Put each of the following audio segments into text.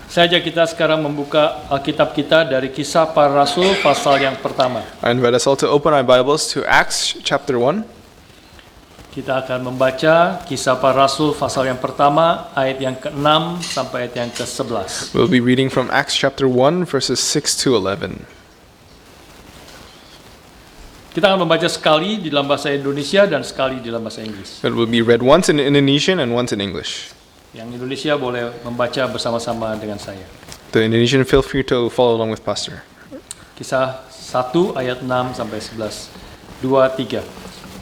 Saya ajak kita sekarang membuka Alkitab kita dari Kisah Para Rasul pasal yang pertama. I invite us all to open our Bibles to Acts chapter 1. Kita akan membaca Kisah Para Rasul pasal yang pertama, ayat yang ke-6 sampai ayat yang ke-11. We'll be reading from Acts chapter 1 verses 6 to 11. Kita akan membaca sekali di dalam bahasa Indonesia dan sekali di dalam bahasa Inggris. It will be read once in Indonesian and once in English. Yang Indonesia boleh membaca bersama-sama dengan saya. The Indonesian, feel free to follow along with Pastor. Kisah 1 ayat 6 sampai 11. 2, 3.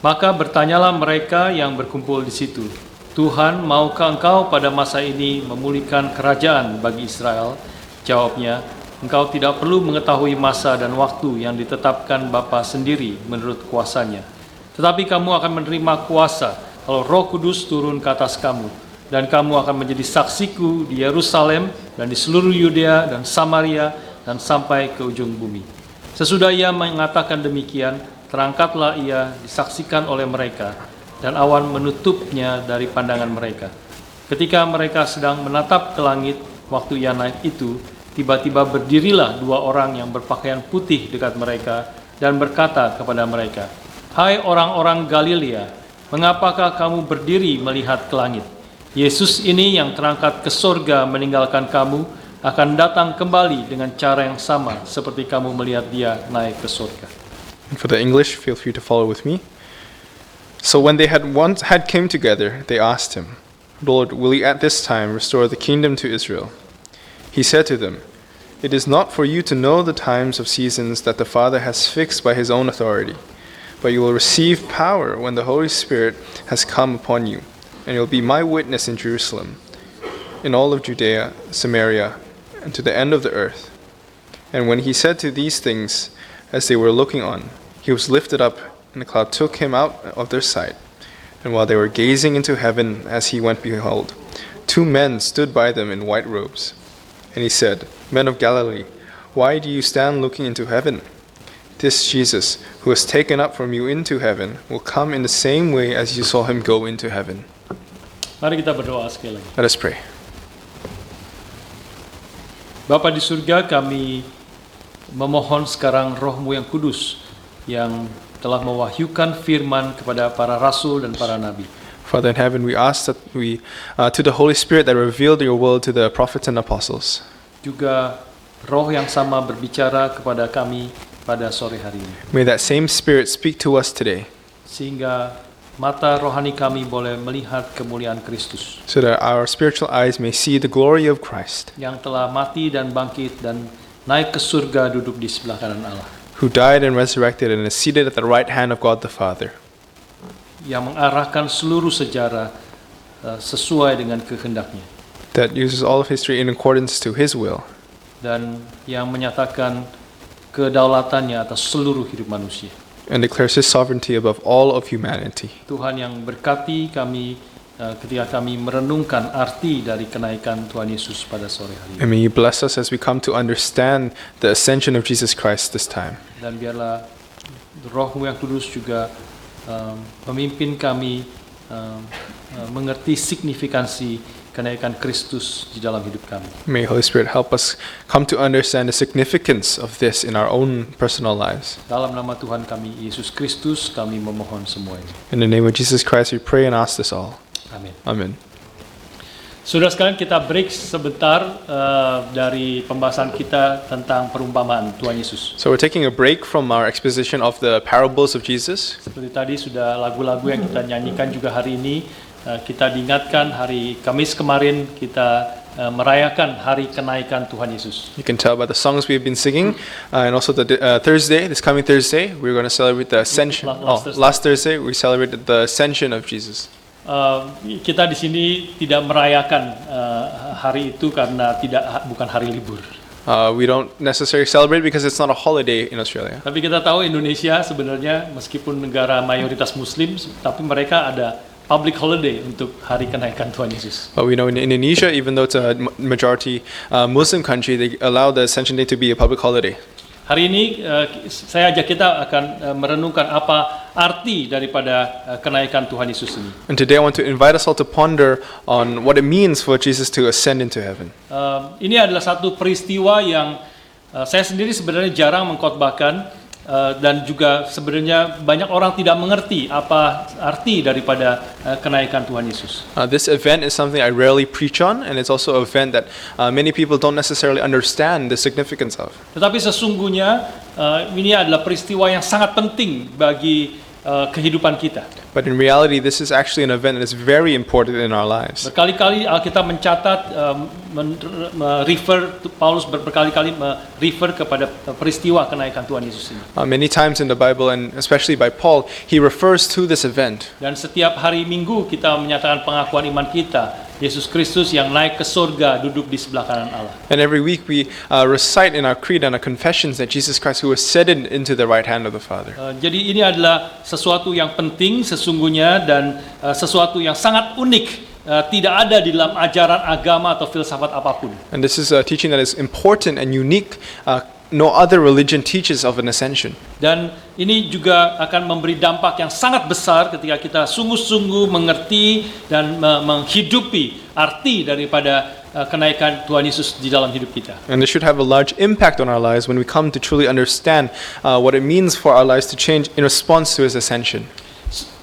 Maka bertanyalah mereka yang berkumpul di situ, Tuhan, maukah engkau pada masa ini memulihkan kerajaan bagi Israel? Jawabnya, engkau tidak perlu mengetahui masa dan waktu yang ditetapkan Bapa sendiri menurut kuasanya. Tetapi kamu akan menerima kuasa kalau Roh Kudus turun ke atas kamu, dan kamu akan menjadi saksiku di Yerusalem dan di seluruh Yudea dan Samaria dan sampai ke ujung bumi. Sesudah ia mengatakan demikian, terangkatlah ia disaksikan oleh mereka, dan awan menutupnya dari pandangan mereka. Ketika mereka sedang menatap ke langit, waktu ia naik itu, tiba-tiba berdirilah dua orang yang berpakaian putih dekat mereka dan berkata kepada mereka, Hai orang-orang Galilea, mengapakah kamu berdiri melihat ke langit? Yesus ini yang terangkat ke sorga meninggalkan kamu, akan datang kembali dengan cara yang sama seperti kamu melihat dia naik ke sorga. And for the English, feel free to follow with me. So when they had came together, they asked him, Lord, will you at this time restore the kingdom to Israel? He said to them, It is not for you to know the times of seasons that the Father has fixed by his own authority, but you will receive power when the Holy Spirit has come upon you, and you will be my witness in Jerusalem, in all of Judea, Samaria, and to the end of the earth. And when he said to these things, as they were looking on, he was lifted up, and the cloud took him out of their sight. And while they were gazing into heaven as he went, behold, two men stood by them in white robes. And he said, Men of Galilee, why do you stand looking into heaven? This Jesus, who was taken up from you into heaven, will come in the same way as you saw him go into heaven. Mari kita berdoa sekali lagi. Let us pray. Bapa di surga, kami memohon sekarang Roh-Mu yang kudus yang telah mewahyukan firman kepada para rasul dan para nabi. Father in heaven, we ask that to the Holy Spirit that revealed your will to the prophets and apostles. Juga roh yang sama berbicara kepada kami pada sore hari ini. May that same Spirit speak to us today, Sehingga mata rohani kami boleh melihat kemuliaan Kristus so that our spiritual eyes may see the glory of Christ, yang telah mati dan bangkit dan naik ke surga duduk di sebelah kanan Allah, who died and resurrected and is seated at the right hand of God the Father, yang mengarahkan seluruh sejarah sesuai dengan kehendaknya, that uses all of history in accordance to his will, dan yang menyatakan kedaulatannya atas seluruh hidup manusia. and declares his sovereignty above all of humanity. Tuhan yang berkati kami ketika kami merenungkan arti dari kenaikan Tuhan Yesus pada sore hari ini. And may you bless us as we come to understand the ascension of Jesus Christ this time. Dan biarlah Roh-Mu yang kudus juga memimpin kami mengerti signifikansi kenaikan Kristus di dalam hidup kami. May Holy Spirit help us come to understand the significance of this in our own personal lives. Dalam nama Tuhan kami Yesus Kristus kami memohon semua ini. In the name of Jesus Christ we pray and ask this all. Amin. Amen. Saudara sekalian, kita break sebentar dari pembahasan kita tentang perumpamaan Tuhan Yesus. So we're taking a break from our exposition of the parables of Jesus. Seperti tadi sudah lagu-lagu yang kita nyanyikan juga hari ini, kita diingatkan hari Kamis kemarin kita merayakan hari kenaikan Tuhan Yesus. You can tell by the songs we've been singing, and also the this coming Thursday, we're going to celebrate the ascension. Last Thursday we celebrated the ascension of Jesus. Kita di sini tidak merayakan hari itu karena bukan hari libur. We don't necessarily celebrate because it's not a holiday in Australia. Tapi kita tahu Indonesia sebenarnya meskipun negara mayoritas Muslim, tapi mereka ada public holiday untuk hari kenaikan Tuhan Yesus. But we know in Indonesia, even though it's a majority Muslim country, they allow the Ascension Day to be a public holiday. Hari ini saya ajak kita akan merenungkan apa arti daripada kenaikan Tuhan Yesus ini. And today I want to invite us all to ponder on what it means for Jesus to ascend into heaven. Ini adalah satu peristiwa yang saya sendiri sebenarnya jarang mengkhotbahkan dan juga sebenarnya banyak orang tidak mengerti apa arti daripada kenaikan Tuhan Yesus. This event is something I rarely preach on, and it's also an event that many people don't necessarily understand the significance of. Tetapi sesungguhnya ini adalah peristiwa yang sangat penting bagi kehidupan kita. But in reality, this is actually an event that is very important in our lives. Berkali-kali Alkitab mencatat, Paulus berkali-kali refer kepada peristiwa kenaikan Tuhan Yesus ini. Many times in the Bible, and especially by Paul, he refers to this event. Dan setiap hari Minggu kita menyatakan pengakuan iman kita, Yesus Kristus yang naik ke surga duduk di sebelah kanan Allah. And every week we recite in our creed and our confessions that Jesus Christ who ascended into the right hand of the Father. Jadi ini adalah sesuatu yang penting sesungguhnya dan sesuatu yang sangat unik. Tidak ada di dalam ajaran agama atau filsafat apapun. And this is a teaching that is important and unique. No other religion teaches of an ascension. Dan ini juga akan memberi dampak yang sangat besar ketika kita sungguh-sungguh mengerti dan menghidupi arti daripada kenaikan Tuhan Yesus di dalam hidup kita. And this should have a large impact on our lives when we come to truly understand what it means for our lives to change in response to His ascension.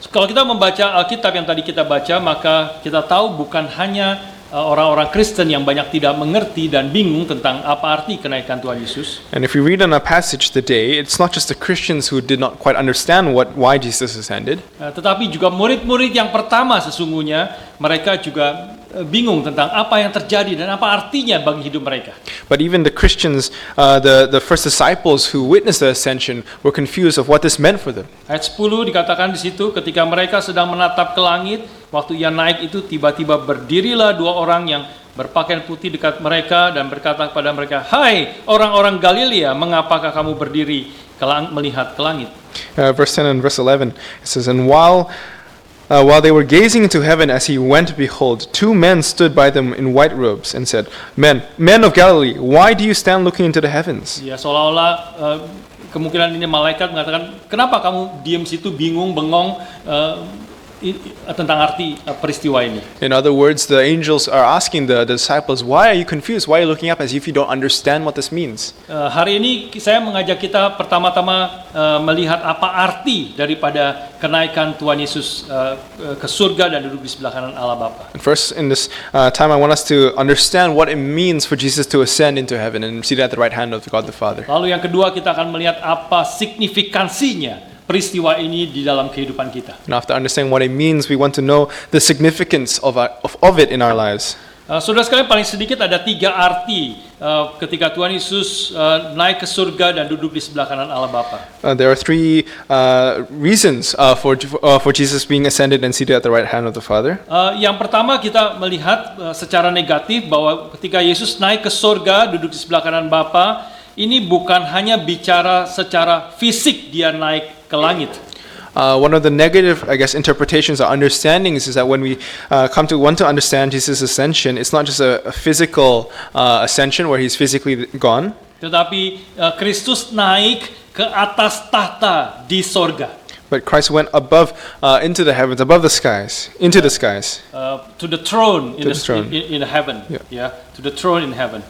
Kalau kita membaca Alkitab yang tadi kita baca, maka kita tahu bukan hanya orang-orang Kristen yang banyak tidak mengerti dan bingung tentang apa arti kenaikan Tuhan Yesus. And if we read in our passage today, it's not just the Christians who did not quite understand why Jesus ascended. Tetapi juga murid-murid yang pertama sesungguhnya mereka juga bingung tentang apa yang terjadi dan apa artinya bagi hidup mereka. But even the Christians, the first disciples who witnessed the ascension were confused of what this meant for them. Ayat 10 dikatakan di situ, ketika mereka sedang menatap ke langit, waktu ia naik itu tiba-tiba berdirilah dua orang yang berpakaian putih dekat mereka dan berkata kepada mereka, "Hai orang-orang Galilea, mengapakah kamu berdiri melihat ke langit?" Verse 10 and verse 11, it says, "And while they were gazing into heaven as he went, behold, two men stood by them in white robes and said, Men of Galilee, why do you stand looking into the heavens?" Ya, seolah-olah kemungkinan ini malaikat mengatakan, kenapa kamu diam situ bingung, bengong tentang arti peristiwa ini. In other words, the angels are asking the disciples, why are you confused? Why are you looking up as if you don't understand what this means? Hari ini saya mengajak kita pertama-tama melihat apa arti daripada kenaikan Tuhan Yesus ke surga dan duduk di sebelah kanan Allah Bapa. And first, in this time, I want us to understand what it means for Jesus to ascend into heaven and sit at the right hand of God the Father. Lalu yang kedua, kita akan melihat apa signifikansinya peristiwa ini di dalam kehidupan kita. And after understanding what it means, we want to know the significance of it in our lives. Saudara sekalian, paling sedikit ada 3 arti ketika Tuhan Yesus naik ke surga dan duduk di sebelah kanan Allah Bapa. There are 3 reasons for Jesus being ascended and seated at the right hand of the Father. Yang pertama, kita melihat secara negatif bahwa ketika Yesus naik ke surga duduk di sebelah kanan Bapa, ini bukan hanya bicara secara fisik dia naik ke langit. One of the negative, interpretations or understandings is that when we come to want to understand Jesus' ascension, it's not just a physical ascension where he's physically gone. Tetapi Kristus naik ke atas tahta di sorga. But Christ went above into the heavens, above the skies, into the skies. To the throne in heaven. Yeah. To the throne in heaven.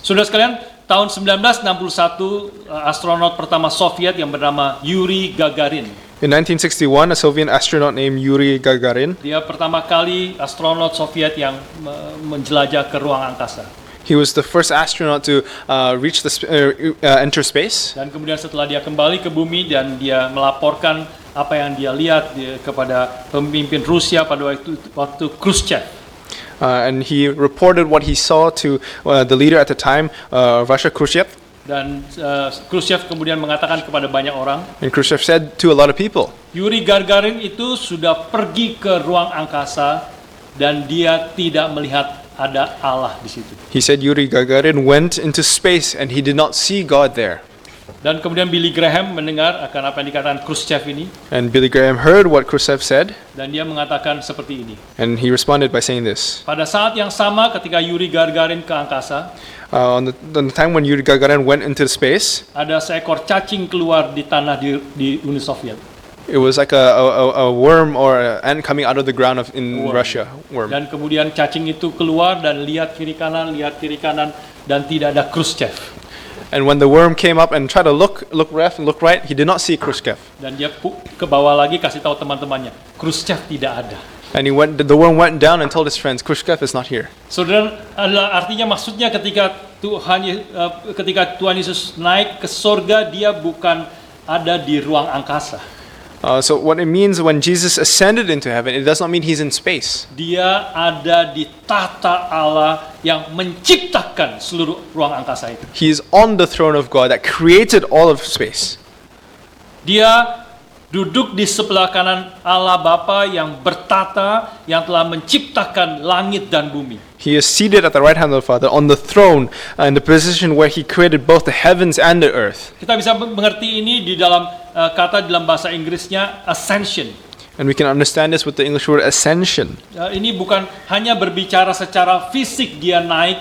Saudara sekalian, tahun 1961 astronot pertama Soviet yang bernama Yuri Gagarin. In 1961, a Soviet astronaut named Yuri Gagarin. Dia pertama kali astronot Soviet yang menjelajah ke ruang angkasa. He was the first astronaut to enter space. Dan kemudian setelah dia kembali ke bumi dan dia melaporkan apa yang dia lihat kepada pemimpin Rusia pada waktu Khrushchev. And he reported what he saw to the leader at the time, Russia, Khrushchev. Dan Khrushchev kemudian mengatakan kepada banyak orang. And Khrushchev said to a lot of people, Yuri Gagarin itu sudah pergi ke ruang angkasa dan dia tidak melihat ada Allah di situ. He said Yuri Gagarin went into space and he did not see God there. Dan kemudian Billy Graham mendengar akan apa yang dikatakan Khrushchev ini, And Billy Graham heard what Khrushchev said, dan dia mengatakan seperti ini. and he responded by saying this. Pada saat yang sama ketika Yuri Gagarin ke angkasa, On the time when Yuri Gagarin went into space, ada seekor cacing keluar di tanah di Uni Soviet. it was like a worm or an ant coming out of the ground in Worm. Russia. Worm. Dan kemudian cacing itu keluar dan lihat kiri kanan, dan tidak ada Khrushchev. And when the worm came up and tried to look left and look right, he did not see Khrushchev. Dan dia ke bawah lagi kasih tahu teman-temannya, Khrushchev tidak ada. And the worm went down and told his friends, Khrushchev is not here. Saudara, artinya maksudnya ketika Tuhan Yesus naik ke sorga, dia bukan ada di ruang angkasa. So what it means when Jesus ascended into heaven, it does not mean he's in space. Dia ada di tahta Allah yang menciptakan seluruh ruang angkasa itu. He is on the throne of God that created all of space. Dia duduk di sebelah kanan Allah Bapa yang bertata, yang telah menciptakan langit dan bumi. He is seated at the right hand of the Father on the throne in the position where he created both the heavens and the earth. Kita bisa mengerti ini di dalam kata dalam bahasa Inggrisnya ascension. And we can understand this with the English word ascension. Ini bukan hanya berbicara secara fisik dia naik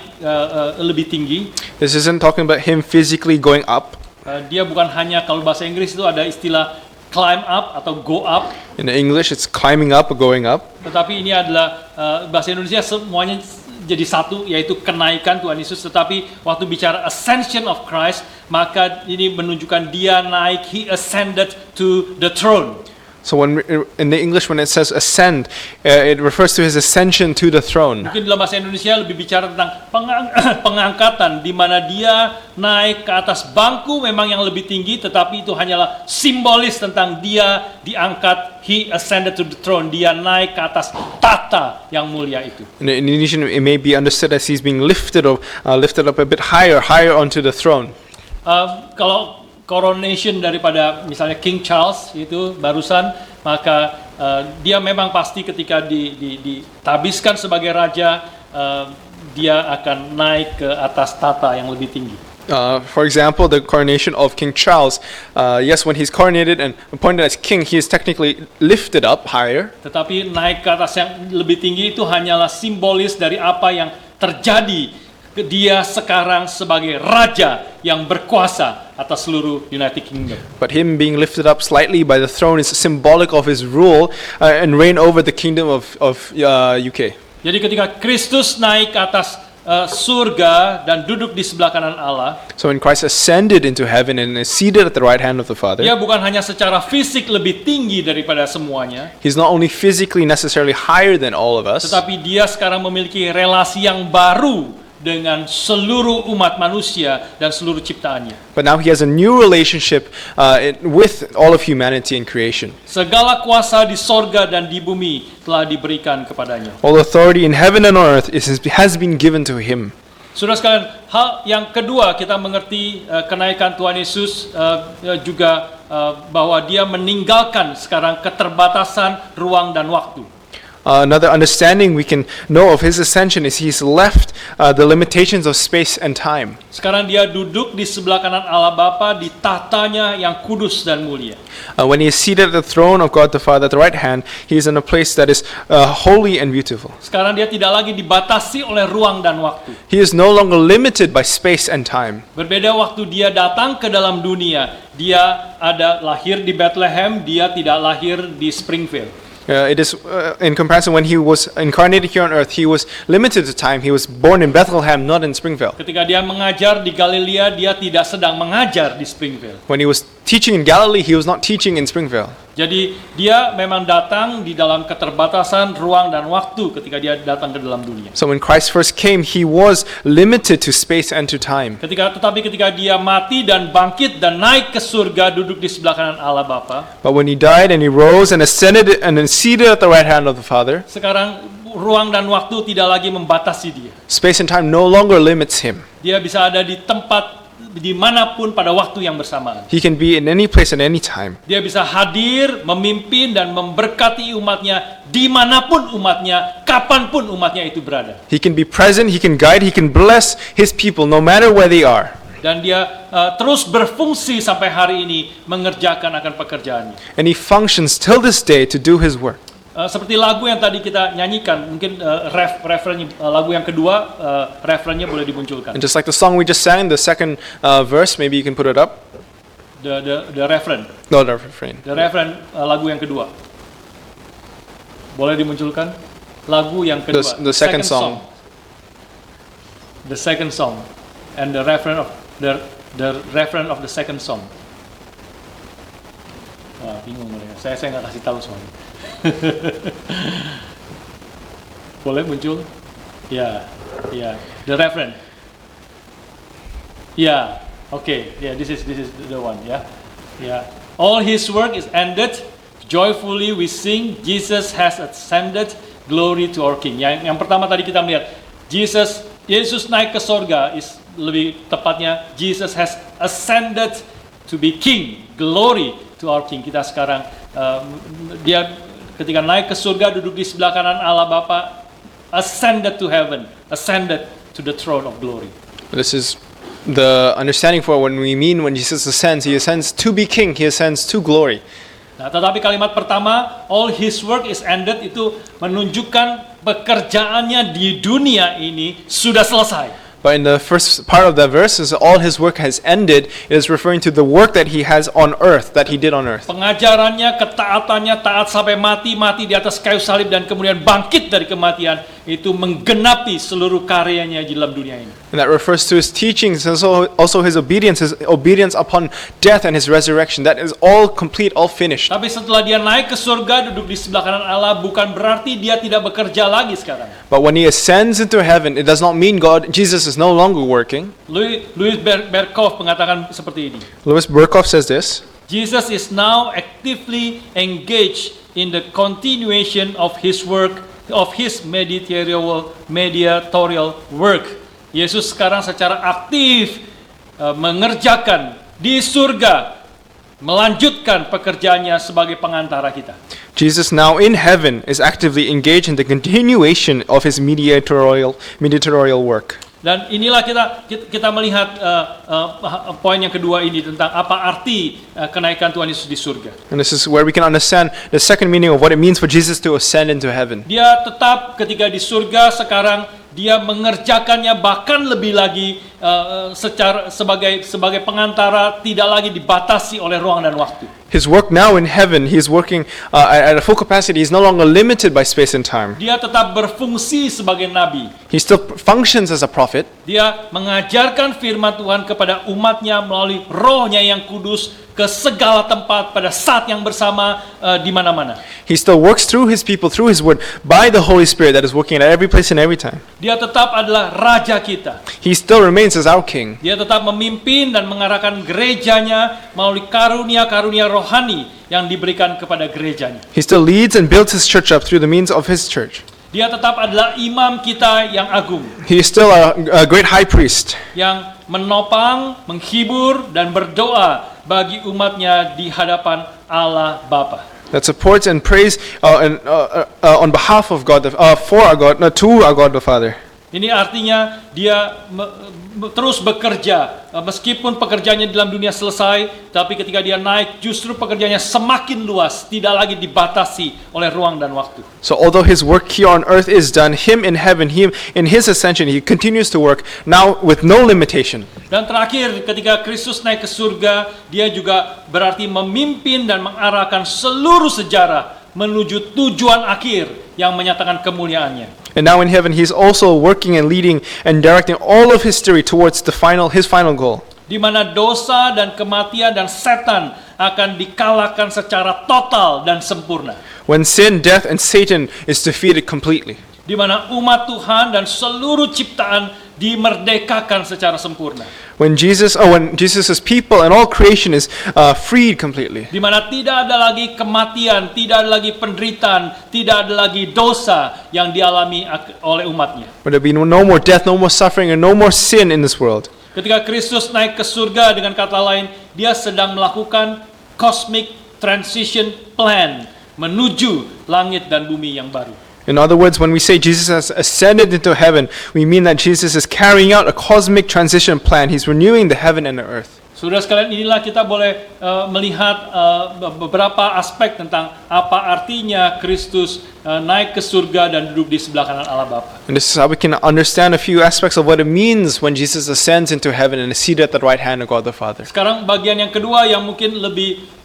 lebih tinggi. This isn't talking about him physically going up. Dia bukan hanya, kalau bahasa Inggris itu ada istilah climb up atau go up. In English, it's climbing up or going up. Tetapi ini adalah bahasa Indonesia semuanya jadi satu, yaitu kenaikan Tuhan Yesus. Tetapi waktu bicara ascension of Christ, maka ini menunjukkan dia naik, he ascended to the throne. So in the English, when it says ascend, it refers to his ascension to the throne. Mungkin dalam bahasa Indonesia lebih bicara tentang pengangkatan, di mana dia naik ke atas bangku memang yang lebih tinggi, tetapi itu hanyalah simbolis tentang dia diangkat, he ascended to the throne, dia naik ke atas tata yang mulia itu. In Indonesian, it may be understood as he's being lifted up a bit higher onto the throne. Kalau coronation daripada misalnya King Charles itu barusan, maka dia memang pasti ketika ditabiskan sebagai raja, dia akan naik ke atas tata yang lebih tinggi. For example, the coronation of King Charles, yes, when he's coronated and appointed as king, he is technically lifted up higher. Tetapi naik ke atas yang lebih tinggi itu hanyalah simbolis dari apa yang terjadi. Dia sekarang sebagai raja yang berkuasa atas seluruh United Kingdom. But him being lifted up slightly by the throne is symbolic of his rule and reign over the kingdom of UK. Jadi ketika Kristus naik ke atas surga dan duduk di sebelah kanan Allah, So when Christ ascended into heaven and is seated at the right hand of the Father, dia bukan hanya secara fisik lebih tinggi daripada semuanya, he's not only physically necessarily higher than all of us, tetapi dia sekarang memiliki relasi yang baru dengan seluruh umat manusia dan seluruh ciptaannya. but now he has a new relationship with all of humanity and creation. Segala kuasa di sorga dan di bumi telah diberikan kepadanya. All authority in heaven and on earth has been given to him. Saudara sekalian, hal yang kedua kita mengerti kenaikan Tuhan Yesus juga bahwa dia meninggalkan sekarang keterbatasan ruang dan waktu. Another understanding we can know of his ascension is he's left the limitations of space and time. Sekarang dia duduk di sebelah kanan Allah Bapa di tahtanya yang kudus dan mulia. When he is seated at the throne of God the Father at the right hand, he is in a place that is holy and beautiful. Sekarang dia tidak lagi dibatasi oleh ruang dan waktu. He is no longer limited by space and time. Berbeda waktu dia datang ke dalam dunia, dia ada lahir di Bethlehem, dia tidak lahir di Springfield. It is in comparison when he was incarnated here on earth, he was limited to time. He was born in Bethlehem, not in Springfield. Ketika dia mengajar di Galilea, dia tidak sedang mengajar di Springfield. When he was teaching in Galilee, he was not teaching in Springfield. Jadi dia memang datang di dalam keterbatasan ruang dan waktu ketika dia datang ke dalam dunia. So when Christ first came, he was limited to space and to time. Tetapi ketika dia mati dan bangkit dan naik ke surga, duduk di sebelah kanan Allah Bapa, But when he died and he rose and ascended and then seated at the right hand of the Father, sekarang ruang dan waktu tidak lagi membatasi dia. space and time no longer limits him. Dia bisa ada di tempat dimanapun pada waktu yang bersamaan. He can be in any place at any time. Dia bisa hadir, memimpin dan memberkati umatnya dimanapun umatnya, kapanpun umatnya itu berada. He can be present, he can guide, he can bless his people no matter where they are. dan dia terus berfungsi sampai hari ini mengerjakan akan pekerjaannya. And he functions till this day to do his work. Seperti lagu yang tadi kita nyanyikan, mungkin referennya lagu yang kedua, referennya boleh dimunculkan. And just like the song we just sang, the second verse, maybe you can put it up. The refrain. No, the refrain. The refrain lagu yang kedua. Boleh dimunculkan? Lagu yang kedua. The second song. The second song. And the refrain of the refrain of the second song. Wah, bingung mereka. Saya nggak kasih tahu soalnya. Boleh muncul? Ya, ya. The refrain. Ya, okay. Yeah, this is the one. Ya, ya. All his work is ended. Joyfully we sing. Jesus has ascended. Glory to our King. Yang pertama tadi kita melihat Yesus naik ke sorga, lebih tepatnya Jesus has ascended to be King. Glory to our King. Kita sekarang dia ketika naik ke surga duduk di sebelah kanan Allah Bapa, ascended to heaven, ascended to the throne of glory. This is the understanding for when Jesus ascends, he ascends to be king, he ascends to glory. Nah, tetapi kalimat pertama, all his work is ended, itu menunjukkan pekerjaannya di dunia ini sudah selesai. But in the first part of that verse, is all his work has ended, it is referring to the work that he has on earth, that he did on earth. Pengajarannya, ketaatannya, taat sampai mati di atas kayu salib dan kemudian bangkit dari kematian, itu menggenapi seluruh karyanya di dalam dunia ini. And that refers to his teachings and also his obedience upon death and his resurrection. That is all complete, all finished. Tapi setelah dia naik ke surga, duduk di sebelah kanan Allah, bukan berarti dia tidak bekerja lagi sekarang. But when he ascends into heaven, it does not mean Jesus is no longer working. Louis Berkhof mengatakan seperti ini. Louis Berkhof says this. Jesus is now actively engaged in the continuation of his work, of his mediatorial work. Yesus sekarang secara aktif mengerjakan di surga, melanjutkan pekerjaannya sebagai pengantara kita. Jesus now in heaven is actively engaged in the continuation of his mediatorial work. Dan inilah kita melihat poin yang kedua ini tentang apa arti kenaikan Tuhan Yesus di surga. And this is where we can understand the second meaning of what it means for Jesus to ascend into heaven. Dia tetap ketika di surga sekarang dia mengerjakannya bahkan lebih lagi sebagai pengantara, tidak lagi dibatasi oleh ruang dan waktu. His work now in heaven, he is working at a full capacity. He's no longer limited by space and time. Dia tetap berfungsi sebagai nabi. He still functions as a prophet. Dia mengajarkan firman Tuhan kepada umatnya melalui rohnya yang kudus ke segala tempat pada saat yang bersama di mana-mana. He still works through his people, through his word, by the Holy Spirit that is working at every place and every time. Dia tetap adalah raja kita. He still remains as our king. Dia tetap memimpin dan mengarahkan gerejanya melalui karunia-karunia rohani yang diberikan kepada gerejanya. He still leads and builds his church up through the means of his church. Dia tetap adalah imam kita yang agung, He is still a great high priest yang menopang, menghibur, dan berdoa bagi umatnya di hadapan Allah Bapa. that supports and prays on behalf of God, for our God, to our God the Father. Ini artinya dia terus bekerja, meskipun pekerjaannya dalam dunia selesai, tapi ketika dia naik justru pekerjaannya semakin luas, tidak lagi dibatasi oleh ruang dan waktu. So although his work here on earth is done, him in heaven, him in his ascension, he continues to work now with no limitation. Dan terakhir, ketika Kristus naik ke surga, dia juga berarti memimpin dan mengarahkan seluruh sejarah menuju tujuan akhir yang menyatakan kemuliaannya. And now in heaven, he's also working and leading and directing all of history towards his final goal. Di mana dosa dan kematian dan setan akan dikalahkan secara total dan sempurna. When sin, death, and Satan is defeated completely. Di mana umat Tuhan dan seluruh ciptaan dimerdekakan secara sempurna. When Jesus' people and all creation is freed completely. Di mana tidak ada lagi kematian, tidak ada lagi penderitaan, tidak ada lagi dosa yang dialami oleh umatnya. Where there be no more death, no more suffering, and no more sin in this world. Ketika Kristus naik ke surga, dengan kata lain, dia sedang melakukan cosmic transition plan menuju langit dan bumi yang baru. In other words, when we say Jesus has ascended into heaven, we mean that Jesus is carrying out a cosmic transition plan. He's renewing the heaven and the earth. Saudara sekalian, inilah kita boleh melihat beberapa aspek tentang apa artinya Kristus naik ke surga dan duduk di sebelah kanan Allah Bapa. And this is how we can understand a few aspects of what it means when Jesus ascends into heaven and is seated at the right hand of God the Father. Sekarang bagian yang kedua yang mungkin lebih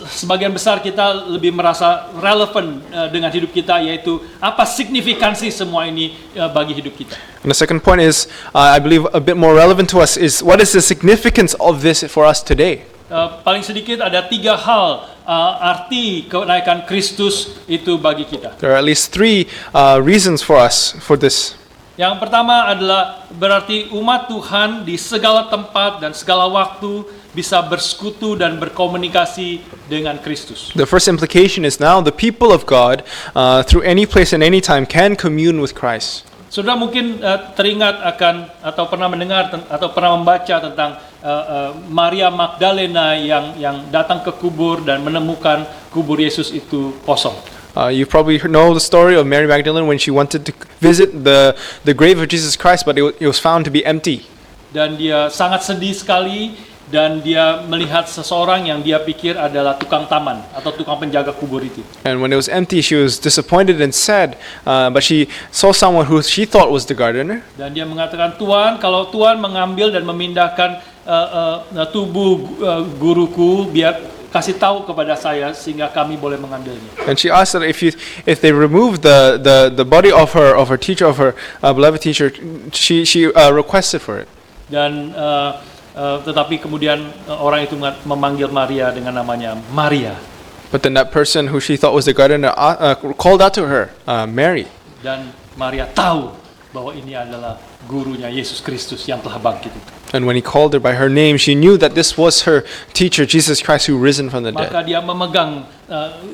sebagian besar kita lebih merasa relevan dengan hidup kita, yaitu apa signifikansi semua ini bagi hidup kita. And the second point is, I believe a bit more relevant to us, is what is the significance of this for us today? Paling sedikit ada 3 hal arti kenaikan Kristus itu bagi kita. There are at least 3 reasons for us for this. Yang pertama adalah berarti umat Tuhan di segala tempat dan segala waktu bisa bersekutu dan berkomunikasi dengan Kristus. The first implication is now the people of God, through any place and any time, can commune with Christ. Saudara mungkin teringat akan atau pernah mendengar atau pernah membaca tentang Maria Magdalena yang datang ke kubur dan menemukan kubur Yesus itu kosong. You probably know the story of Mary Magdalene when she wanted to visit the grave of Jesus Christ, but it was found to be empty. Dan dia sangat sedih sekali, dan dia melihat seseorang yang dia pikir adalah tukang taman atau tukang penjaga kubur itu. And when it was empty, she was disappointed and sad, but she saw someone who she thought was the gardener. Dan dia mengatakan, Tuhan, kalau Tuhan mengambil dan memindahkan tubuh guruku, biar kasih tahu kepada saya sehingga kami boleh mengambilnya. And she asked that if they remove the body of her teacher, of her beloved teacher, she requested for it. Dan tetapi kemudian orang itu memanggil Maria dengan namanya Maria. But then that person who she thought was the gardener called out to her, Mary. Dan Maria tahu bahwa ini adalah gurunya Yesus Kristus yang telah bangkit itu. And when he called her by her name, she knew that this was her teacher, Jesus Christ, who risen from the Maka dead. dia memegang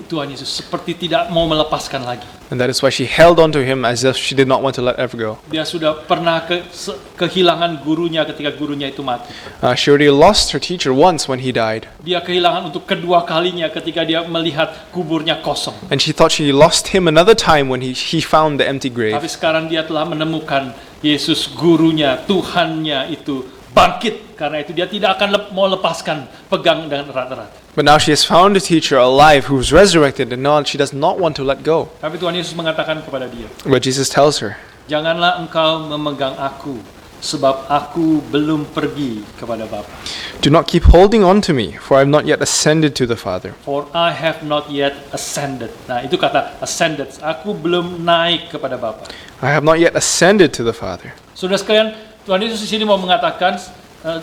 Tuhan Yesus seperti tidak mau melepaskan lagi. And that is why she held on to him as if she did not want to let ever go. Dia sudah pernah kehilangan gurunya ketika gurunya itu mati. She already lost her teacher once when he died. Dia kehilangan untuk kedua kalinya ketika dia melihat kuburnya kosong. And she thought she lost him another time when he found the empty Tapi grave. sekarang dia telah menemukan Yesus gurunya, Tuhannya itu bangkit. Karena itu dia tidak akan mau lepaskan, pegang dengan erat-erat. But now she has found a teacher alive who's resurrected, and now she does not want to let go. Tapi Tuhan Yesus mengatakan kepada dia, But Jesus tells her, janganlah engkau memegang aku, sebab aku belum pergi kepada Bapa. do not keep holding on to me, for I have not yet ascended to the Father. For I have not yet ascended. Nah, itu kata ascended. Aku belum naik kepada Bapa. I have not yet ascended to the Father. Saudara sekalian, Tuhan Yesus di sini mau mengatakan,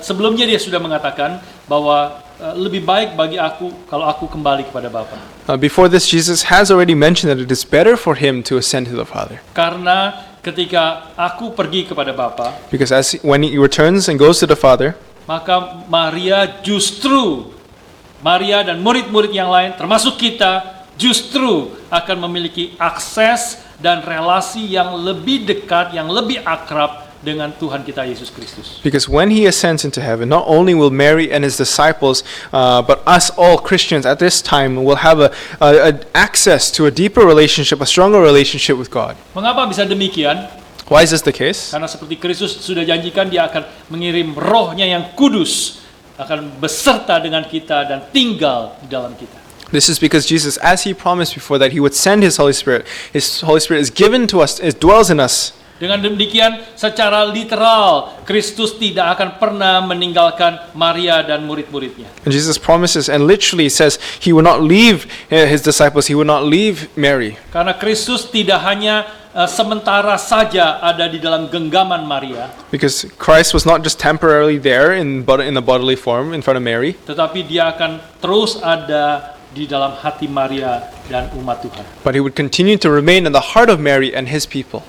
sebelumnya dia sudah mengatakan bahwa lebih baik bagi aku kalau aku kembali kepada Bapa. Before this, Jesus has already mentioned that it is better for him to ascend to the Father. Karena ketika aku pergi kepada Bapa, Because when he returns and goes to the Father, maka Maria dan murid-murid yang lain, termasuk kita, justru akan memiliki akses dan relasi yang lebih dekat, yang lebih akrab dengan Tuhan kita Yesus Kristus. because when he ascends into heaven, not only will Mary and his disciples, but us all Christians at this time will have a access to a deeper relationship, a stronger relationship with God. Mengapa bisa demikian? Why is this the case? Karena seperti Kristus sudah janjikan, dia akan mengirim rohnya yang kudus, akan beserta dengan kita dan tinggal di dalam kita. This is because Jesus, as he promised before that he would send his Holy Spirit is given to us, it dwells in us. Dengan demikian, secara literal, Kristus tidak akan pernah meninggalkan Maria dan murid-muridnya. And Jesus promises and literally says he will not leave his disciples, he will not leave Mary. Karena Kristus tidak hanya sementara saja ada di dalam genggaman Maria, Because Christ was not just temporarily there in the bodily form in front of Mary, tetapi dia akan terus ada di dalam hati Maria dan umat Tuhan. but he would continue to remain in the heart of Mary and his people.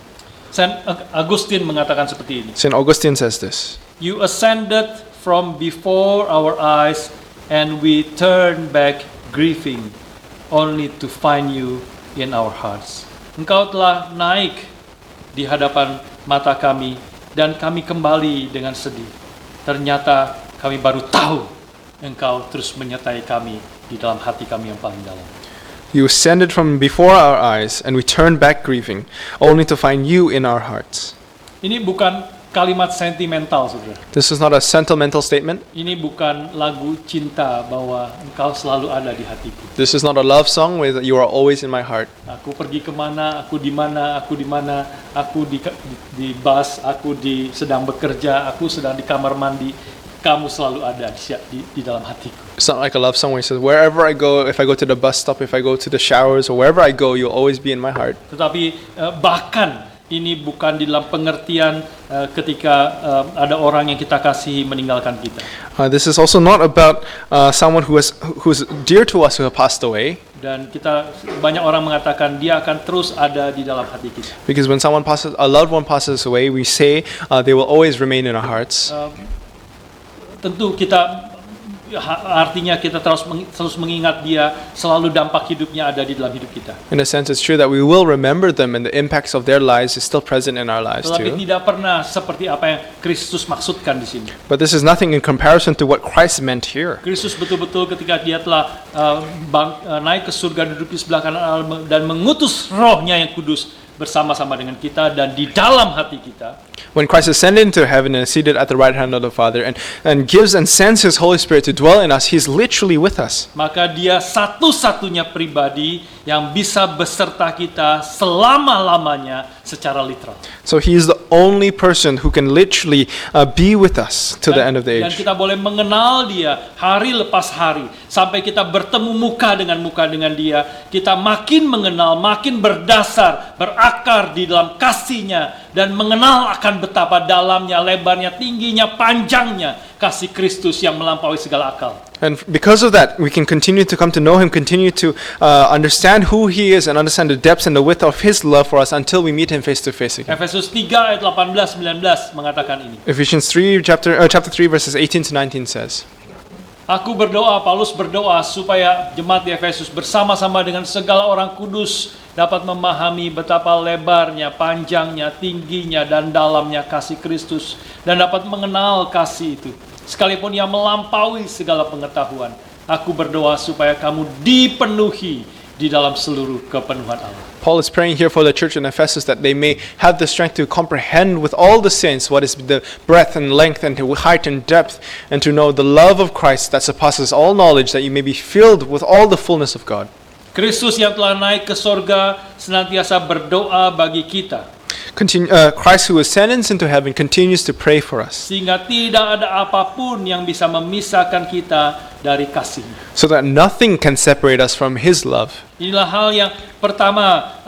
Saint Augustine mengatakan seperti ini. St. Augustine says this. You ascended from before our eyes, and we turn back grieving, only to find you in our hearts. Engkau telah naik di hadapan mata kami, dan kami kembali dengan sedih. Ternyata kami baru tahu Engkau terus menyertai kami di dalam hati kami yang paling dalam. You ascended from before our eyes, and we turned back grieving, only to find you in our hearts. Ini bukan kalimat sentimental, saudara. This is not a sentimental statement. Ini bukan lagu cinta bahwa engkau selalu ada di hatiku. This is not a love song with you are always in my heart. Aku pergi kemana, aku di mana, aku di bus, sedang bekerja, aku sedang di kamar mandi. Kamu selalu ada di dalam hatiku. It's not like a love song where it says, wherever I go, if I go to the bus stop, if I go to the showers, or wherever I go, you'll always be in my heart. Tetapi bahkan ini bukan di dalam pengertian ketika ada orang yang kita kasihi meninggalkan kita. This is also not about someone who's dear to us who have passed away. Dan banyak orang mengatakan dia akan terus ada di dalam hati kita. Because when a loved one passes away, we say they will always remain in our hearts. Tentu artinya kita terus mengingat dia, selalu dampak hidupnya ada di dalam hidup kita. In a sense, it's true that we will remember them and the impacts of their lives is still present in our lives Tetapi too. tidak pernah seperti apa yang Kristus maksudkan di sini. But this is nothing in comparison to what Christ meant here. Kristus betul-betul ketika dia telah naik ke surga, duduk di sebelah kanan Allah dan mengutus Roh-Nya yang kudus bersama-sama dengan kita dan di dalam hati kita. When Christ ascended into heaven and is seated at the right hand of the Father and gives and sends His Holy Spirit to dwell in us, He's literally with us. Maka dia satu-satunya pribadi yang bisa beserta kita selama-lamanya secara literal. So He is the only person who can literally be with us till the end of the Dan age. kita boleh mengenal dia hari lepas hari sampai kita bertemu muka dengan dia. Kita makin mengenal, makin berdasar, berakar di dalam kasih-Nya dan mengenal akan betapa dalamnya, lebarnya, tingginya, panjangnya kasih Kristus yang melampaui segala akal. And because of that, we can continue to come to know Him, continue to understand who He is and understand the depths and the width of His love for us until we meet Him face to face again. Efesus 3 ayat 18-19 mengatakan ini. Ephesians 3, chapter 3, verses 18 to 19 says, Aku berdoa, Paulus berdoa supaya jemaat di Efesus bersama-sama dengan segala orang kudus dapat memahami betapa lebarnya, panjangnya, tingginya, dan dalamnya kasih Kristus dan dapat mengenal kasih itu. Sekalipun yang melampaui segala pengetahuan, aku berdoa supaya kamu dipenuhi di dalam seluruh kepenuhan Allah. Paul is praying here for the church in Ephesus that they may have the strength to comprehend with all the saints what is the breadth and length and height and depth, and to know the love of Christ that surpasses all knowledge, that you may be filled with all the fullness of God. Kristus yang telah naik ke sorga senantiasa berdoa bagi kita, Christ who ascends into heaven continues to pray for us, sehingga tidak ada apapun yang bisa memisahkan kita dari kasih-Nya. so that nothing can separate us from His love. Inilah hal yang pertama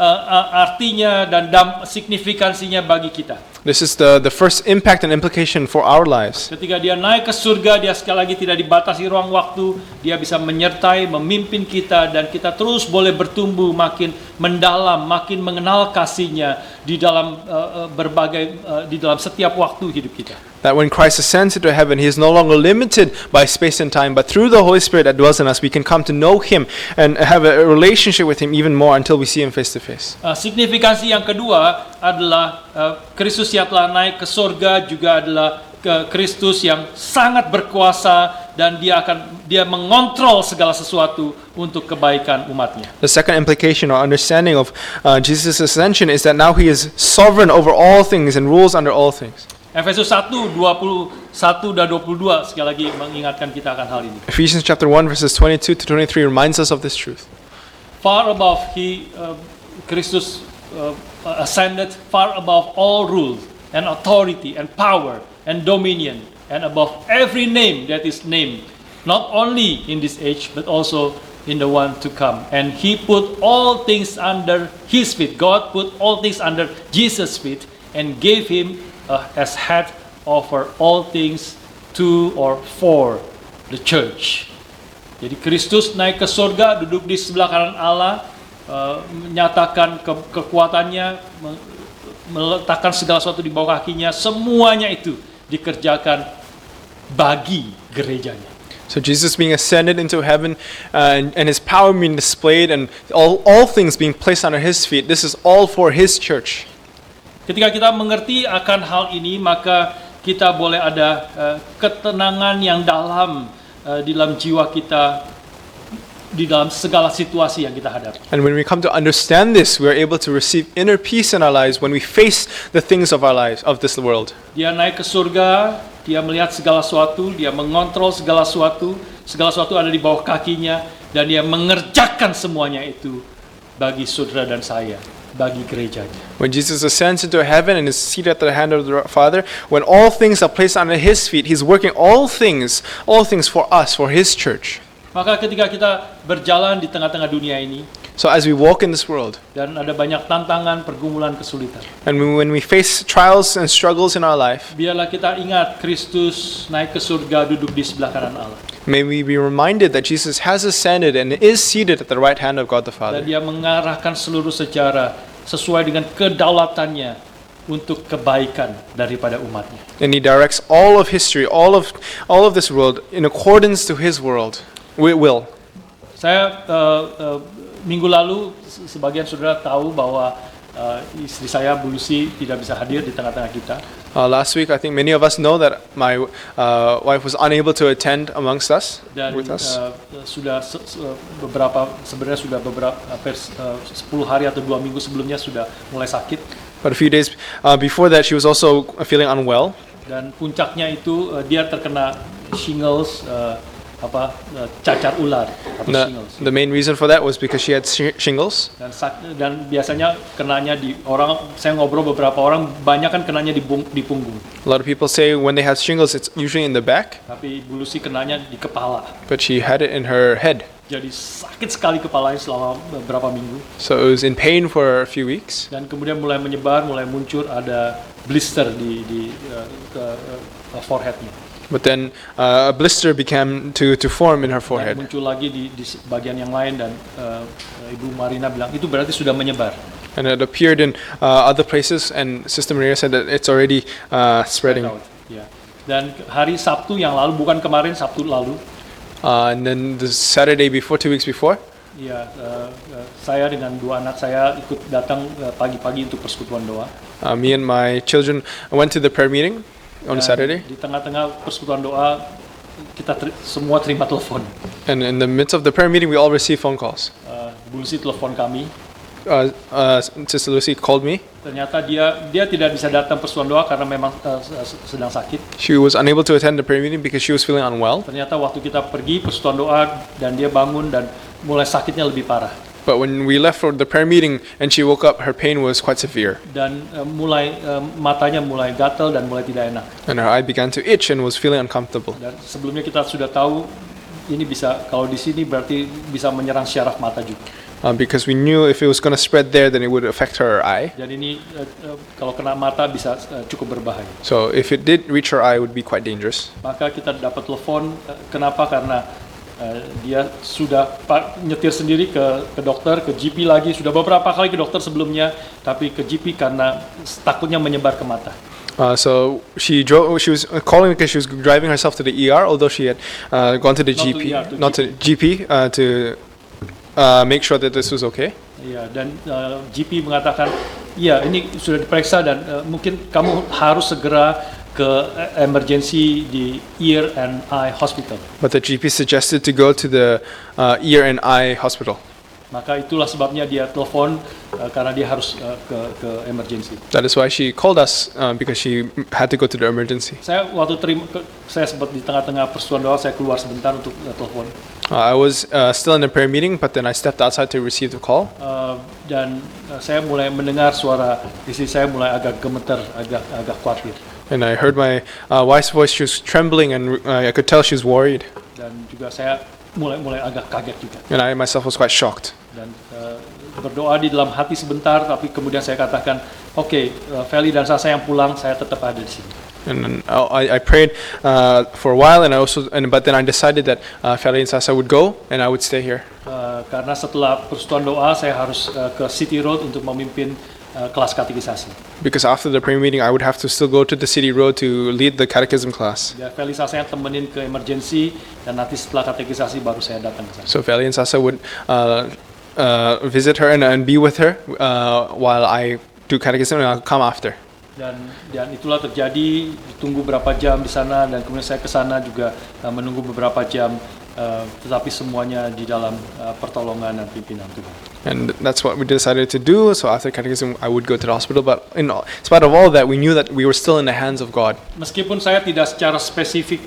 artinya dan signifikansinya bagi kita. This is the first impact and implication for our lives. Ketika dia naik ke surga, dia sekali lagi tidak dibatasi ruang waktu, dia bisa menyertai, memimpin kita, dan kita terus boleh bertumbuh makin mendalam, makin mengenal kasih-Nya di dalam di dalam setiap waktu hidup kita. That when Christ ascends into heaven, He is no longer limited by space and time, but through the Holy Spirit that dwells in us, we can come to know Him and have a relationship with Him even more until we see Him face to face. Signifikansi yang kedua adalah Kristus yang telah naik ke surga juga adalah Kristus yang sangat berkuasa dan dia mengontrol segala sesuatu untuk kebaikan umatnya. The second implication or understanding of Jesus' ascension is that now He is sovereign over all things and rules under all things. Efesus 1:21 dan 22 sekali lagi mengingatkan kita akan hal ini. Ephesians chapter 1 verses 22 to 23 reminds us of this truth. Far above Kristus ascended far above all rule and authority and power and dominion and above every name that is named, not only in this age but also in the one to come. And He put all things under His feet. God put all things under Jesus' feet and gave Him as head over all things to or for the church. Jadi Kristus naik ke surga, duduk di sebelah kanan Allah, menyatakan kekuatannya, meletakkan segala sesuatu di bawah kakinya, semuanya itu dikerjakan bagi gerejanya. So Jesus being ascended into heaven and His power being displayed and all things being placed under His feet, this is all for His church. Ketika kita mengerti akan hal ini, maka kita boleh ada ketenangan yang dalam di dalam jiwa kita di dalam segala situasi yang kita hadapi. And when we come to understand this, we are able to receive inner peace in our lives when we face the things of our lives, of this world. Dia naik ke surga, dia melihat segala sesuatu, dia mengontrol segala sesuatu ada di bawah kakinya, dan dia mengerjakan semuanya itu bagi saudara dan saya, bagi gerejanya. When Jesus ascends into heaven and is seated at the hand of the Father, when all things are placed under His feet, He's working all things for us, for His church. Maka ketika kita berjalan di tengah-tengah dunia ini, So as we walk in this world, dan ada banyak tantangan, pergumulan, kesulitan, and when we face trials and struggles in our life, biarlah kita ingat Kristus naik ke surga, duduk di sebelah kanan Allah. may we be reminded that Jesus has ascended and is seated at the right hand of God the Dan Father. dia mengarahkan seluruh sejarah sesuai dengan kedaulatannya untuk kebaikan daripada umatnya. And He directs all of history, all of this world in accordance to His will. Saya minggu lalu sebagian saudara tahu bahwa istri saya Bu Lucy tidak bisa hadir di tengah-tengah kita. Last week, I think many of us know that my wife was unable to attend amongst us, Dan with us. sudah sebenarnya sudah hampir 10 hari atau 2 minggu sebelumnya sudah mulai sakit. But a few days before that, she was also feeling unwell. Dan puncaknya itu dia terkena shingles, cacar ular atau shingles. The main reason for that was because she had shingles. Dan biasanya kenanya di orang, saya ngobrol beberapa orang, banyak kan kenanya di punggung. A lot of people say when they have shingles, it's usually in the back, Tapi Bu Lucy kenanya di kepala. but she had it in her head. Jadi sakit sekali kepalanya selama beberapa minggu. So it was in pain for a few weeks. Dan kemudian mulai menyebar, mulai muncul ada blister di foreheadnya. But then a blister began to form in her Dan forehead. muncul lagi di bagian yang lain, dan Ibu Marina bilang itu berarti sudah menyebar. And it appeared in other places, and Sister Maria said that it's already spreading. Ya. Dan hari Sabtu yang lalu, bukan kemarin, Sabtu lalu, And then the Saturday before, 2 weeks before, ya, saya dengan 2 anak saya ikut datang pagi-pagi untuk persekutuan doa. me and my children went to the prayer meeting on Dan Saturday. Di tengah-tengah persekutuan doa, kita semua terima telepon. And in the midst of the prayer meeting, we all received phone calls. Bu Lucy telepon kami. Sister Lucy called me. Ternyata dia tidak bisa datang persekutuan doa karena memang sedang sakit. She was unable to attend the prayer meeting because she was feeling unwell. Ternyata waktu kita pergi persekutuan doa dan dia bangun dan mulai sakitnya lebih parah. But when we left for the prayer meeting and she woke up, her pain was quite severe. Dan matanya mulai gatal dan mulai tidak enak. And her eye began to itch and was feeling uncomfortable. Dan sebelumnya kita sudah tahu ini bisa, kalau di sini berarti bisa menyerang syaraf mata juga. Because we knew if it was going to spread there, then it would affect her eye. Dan ini kalau kena mata bisa cukup berbahaya. So if it did reach her eye, it would be quite dangerous. Maka kita dapat telepon, kenapa? Karena dia sudah nyetir sendiri ke dokter, ke GP lagi, sudah beberapa kali ke dokter sebelumnya, tapi ke GP karena takutnya menyebar ke mata. So she was calling because she was driving herself to the ER, although she had gone to the GP, not to GP, to make sure that this was okay. Iya, dan GP mengatakan, iya ini sudah diperiksa dan mungkin kamu harus segera ke emergency di Ear and Eye Hospital. But the GP suggested to go to the ear and eye hospital. Maka itulah sebabnya dia telepon karena dia harus ke emergency. That is why she called us because she had to go to the emergency. Saya waktu saya sempat di tengah-tengah persekutuan doa, saya keluar sebentar untuk telepon. I was still in a prayer meeting, but then I stepped outside to receive the call. Dan saya mulai mendengar suara istri saya mulai agak gemeter, agak khawatir. And I heard my wife's voice. She was trembling, and I could tell she was worried. Dan juga saya mulai agak kaget juga. And I myself was quite shocked. Dan berdoa di dalam hati sebentar, tapi kemudian saya katakan, oke, Feli dan Sasa yang pulang, saya tetap ada di sini. And I prayed for a while, but then I decided that Feli and Sasa would go, and I would stay here. Karena setelah persekutuan doa, saya harus ke City Road untuk memimpin kelas katekisasi. Because after the prayer meeting, I would have to still go to the city road to lead the catechism class. Ya, Feli Sasa yang temenin ke emergency, dan nanti setelah katekisasi baru saya datang ke sana. So Feli and Sasa would visit her and be with her while I do catechism, and I'll come after. Dan itulah terjadi, ditunggu berapa jam di sana, dan kemudian saya ke sana juga menunggu beberapa jam. tetapi semuanya di dalam pertolongan dan pimpinan Tuhan. And that's what we decided to do. So after catechism, I would go to the hospital. But in spite of all that, we knew that we were still in the hands of God. Meskipun saya tidak secara spesifik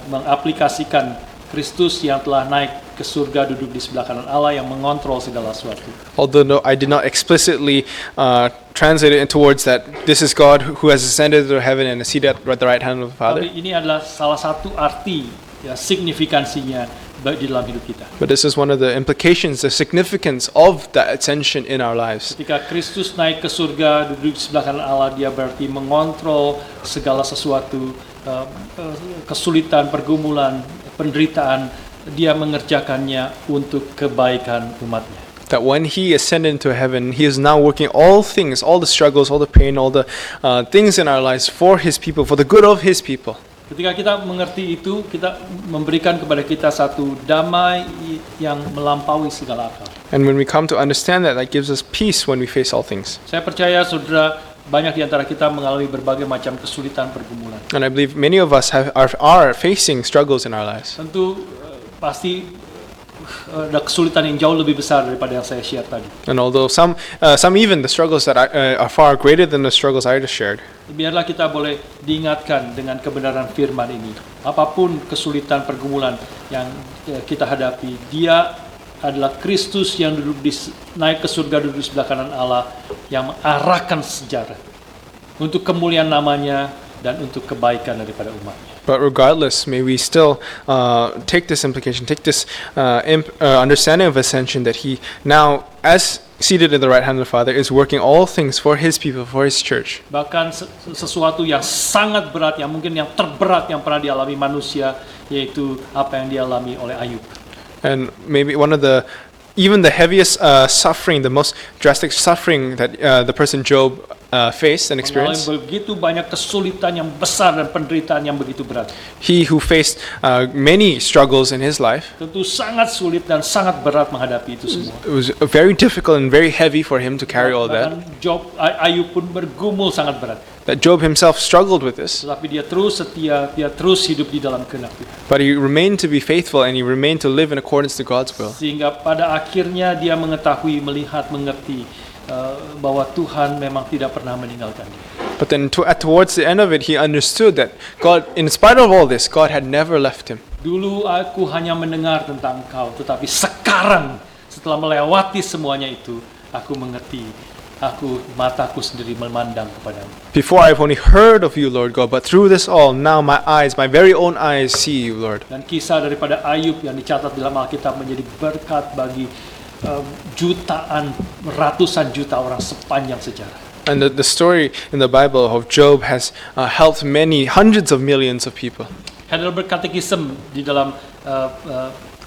mengaplikasikan Kristus yang telah naik ke surga duduk di sebelah kanan Allah yang mengontrol segala sesuatu. Although I did not explicitly translate it towards that this is God who has ascended to heaven and is seated at the right hand of the Father. Tapi ini adalah salah satu arti, ya, signifikansinya di dalam hidup kita. But this is one of the implications, the significance of that ascension in our lives. Ketika Kristus naik ke surga duduk di sebelah kanan Allah, dia berarti mengontrol segala sesuatu, kesulitan, pergumulan, penderitaan, dia mengerjakannya untuk kebaikan umatnya. That when he ascended into heaven, he is now working all things, all the struggles, all the pain, all the things in our lives for his people, for the good of his people. Ketika kita mengerti itu, kita memberikan kepada kita satu damai yang melampaui segala akal. And when we come to understand that, that gives us peace when we face all things. Saya percaya saudara, banyak di antara kita mengalami berbagai macam kesulitan pergumulan. And I believe many of us are facing struggles in our lives. Tentu pasti ada kesulitan yang jauh lebih besar daripada yang saya share tadi. And although some even the struggles that are far greater than the struggles I just shared. Biarlah kita boleh diingatkan dengan kebenaran firman ini. Apapun kesulitan pergumulan yang kita hadapi, dia adalah Kristus yang naik ke surga duduk di sebelah kanan Allah yang mengarahkan sejarah untuk kemuliaan namanya dan untuk kebaikan daripada umatnya. But regardless, may we still take this implication, take this understanding of ascension that he now, as seated in the right hand of the Father, is working all things for his people, for his church. Bahkan sesuatu yang sangat berat, yang mungkin yang terberat yang pernah dialami manusia, yaitu apa yang dialami oleh Ayub. And maybe one of the, even the heaviest suffering, the most drastic suffering that the person Job faced and experienced. Begitu banyak kesulitan yang besar dan penderitaan yang begitu berat. He who faced many struggles in his life. Tentu sangat sulit dan sangat berat menghadapi itu semua. It was very difficult and very heavy for him to carry all that. Ayub pun bergumul sangat berat. That Job himself struggled with this. Tetapi dia terus setia, dia terus hidup di dalam kehendak Tuhan. But he remained to be faithful and he remained to live in accordance to God's will. Sehingga pada akhirnya dia mengetahui, melihat, mengerti bahwa Tuhan memang tidak pernah meninggalkan dia. But then towards the end of it, he understood that God, in spite of all this, God had never left him. Dulu aku hanya mendengar tentang Engkau, tetapi sekarang setelah melewati semuanya itu, aku mengerti. Mataku sendiri memandang kepadamu. Before I've only heard of you, Lord God, but through this all, now my eyes, my very own eyes, see you, Lord. Dan kisah daripada Ayub yang dicatat dalam Alkitab menjadi berkat bagi jutaan, ratusan juta orang sepanjang sejarah. And the story in the Bible of Job has helped many hundreds of millions of people. Heidelberg Catechism di dalam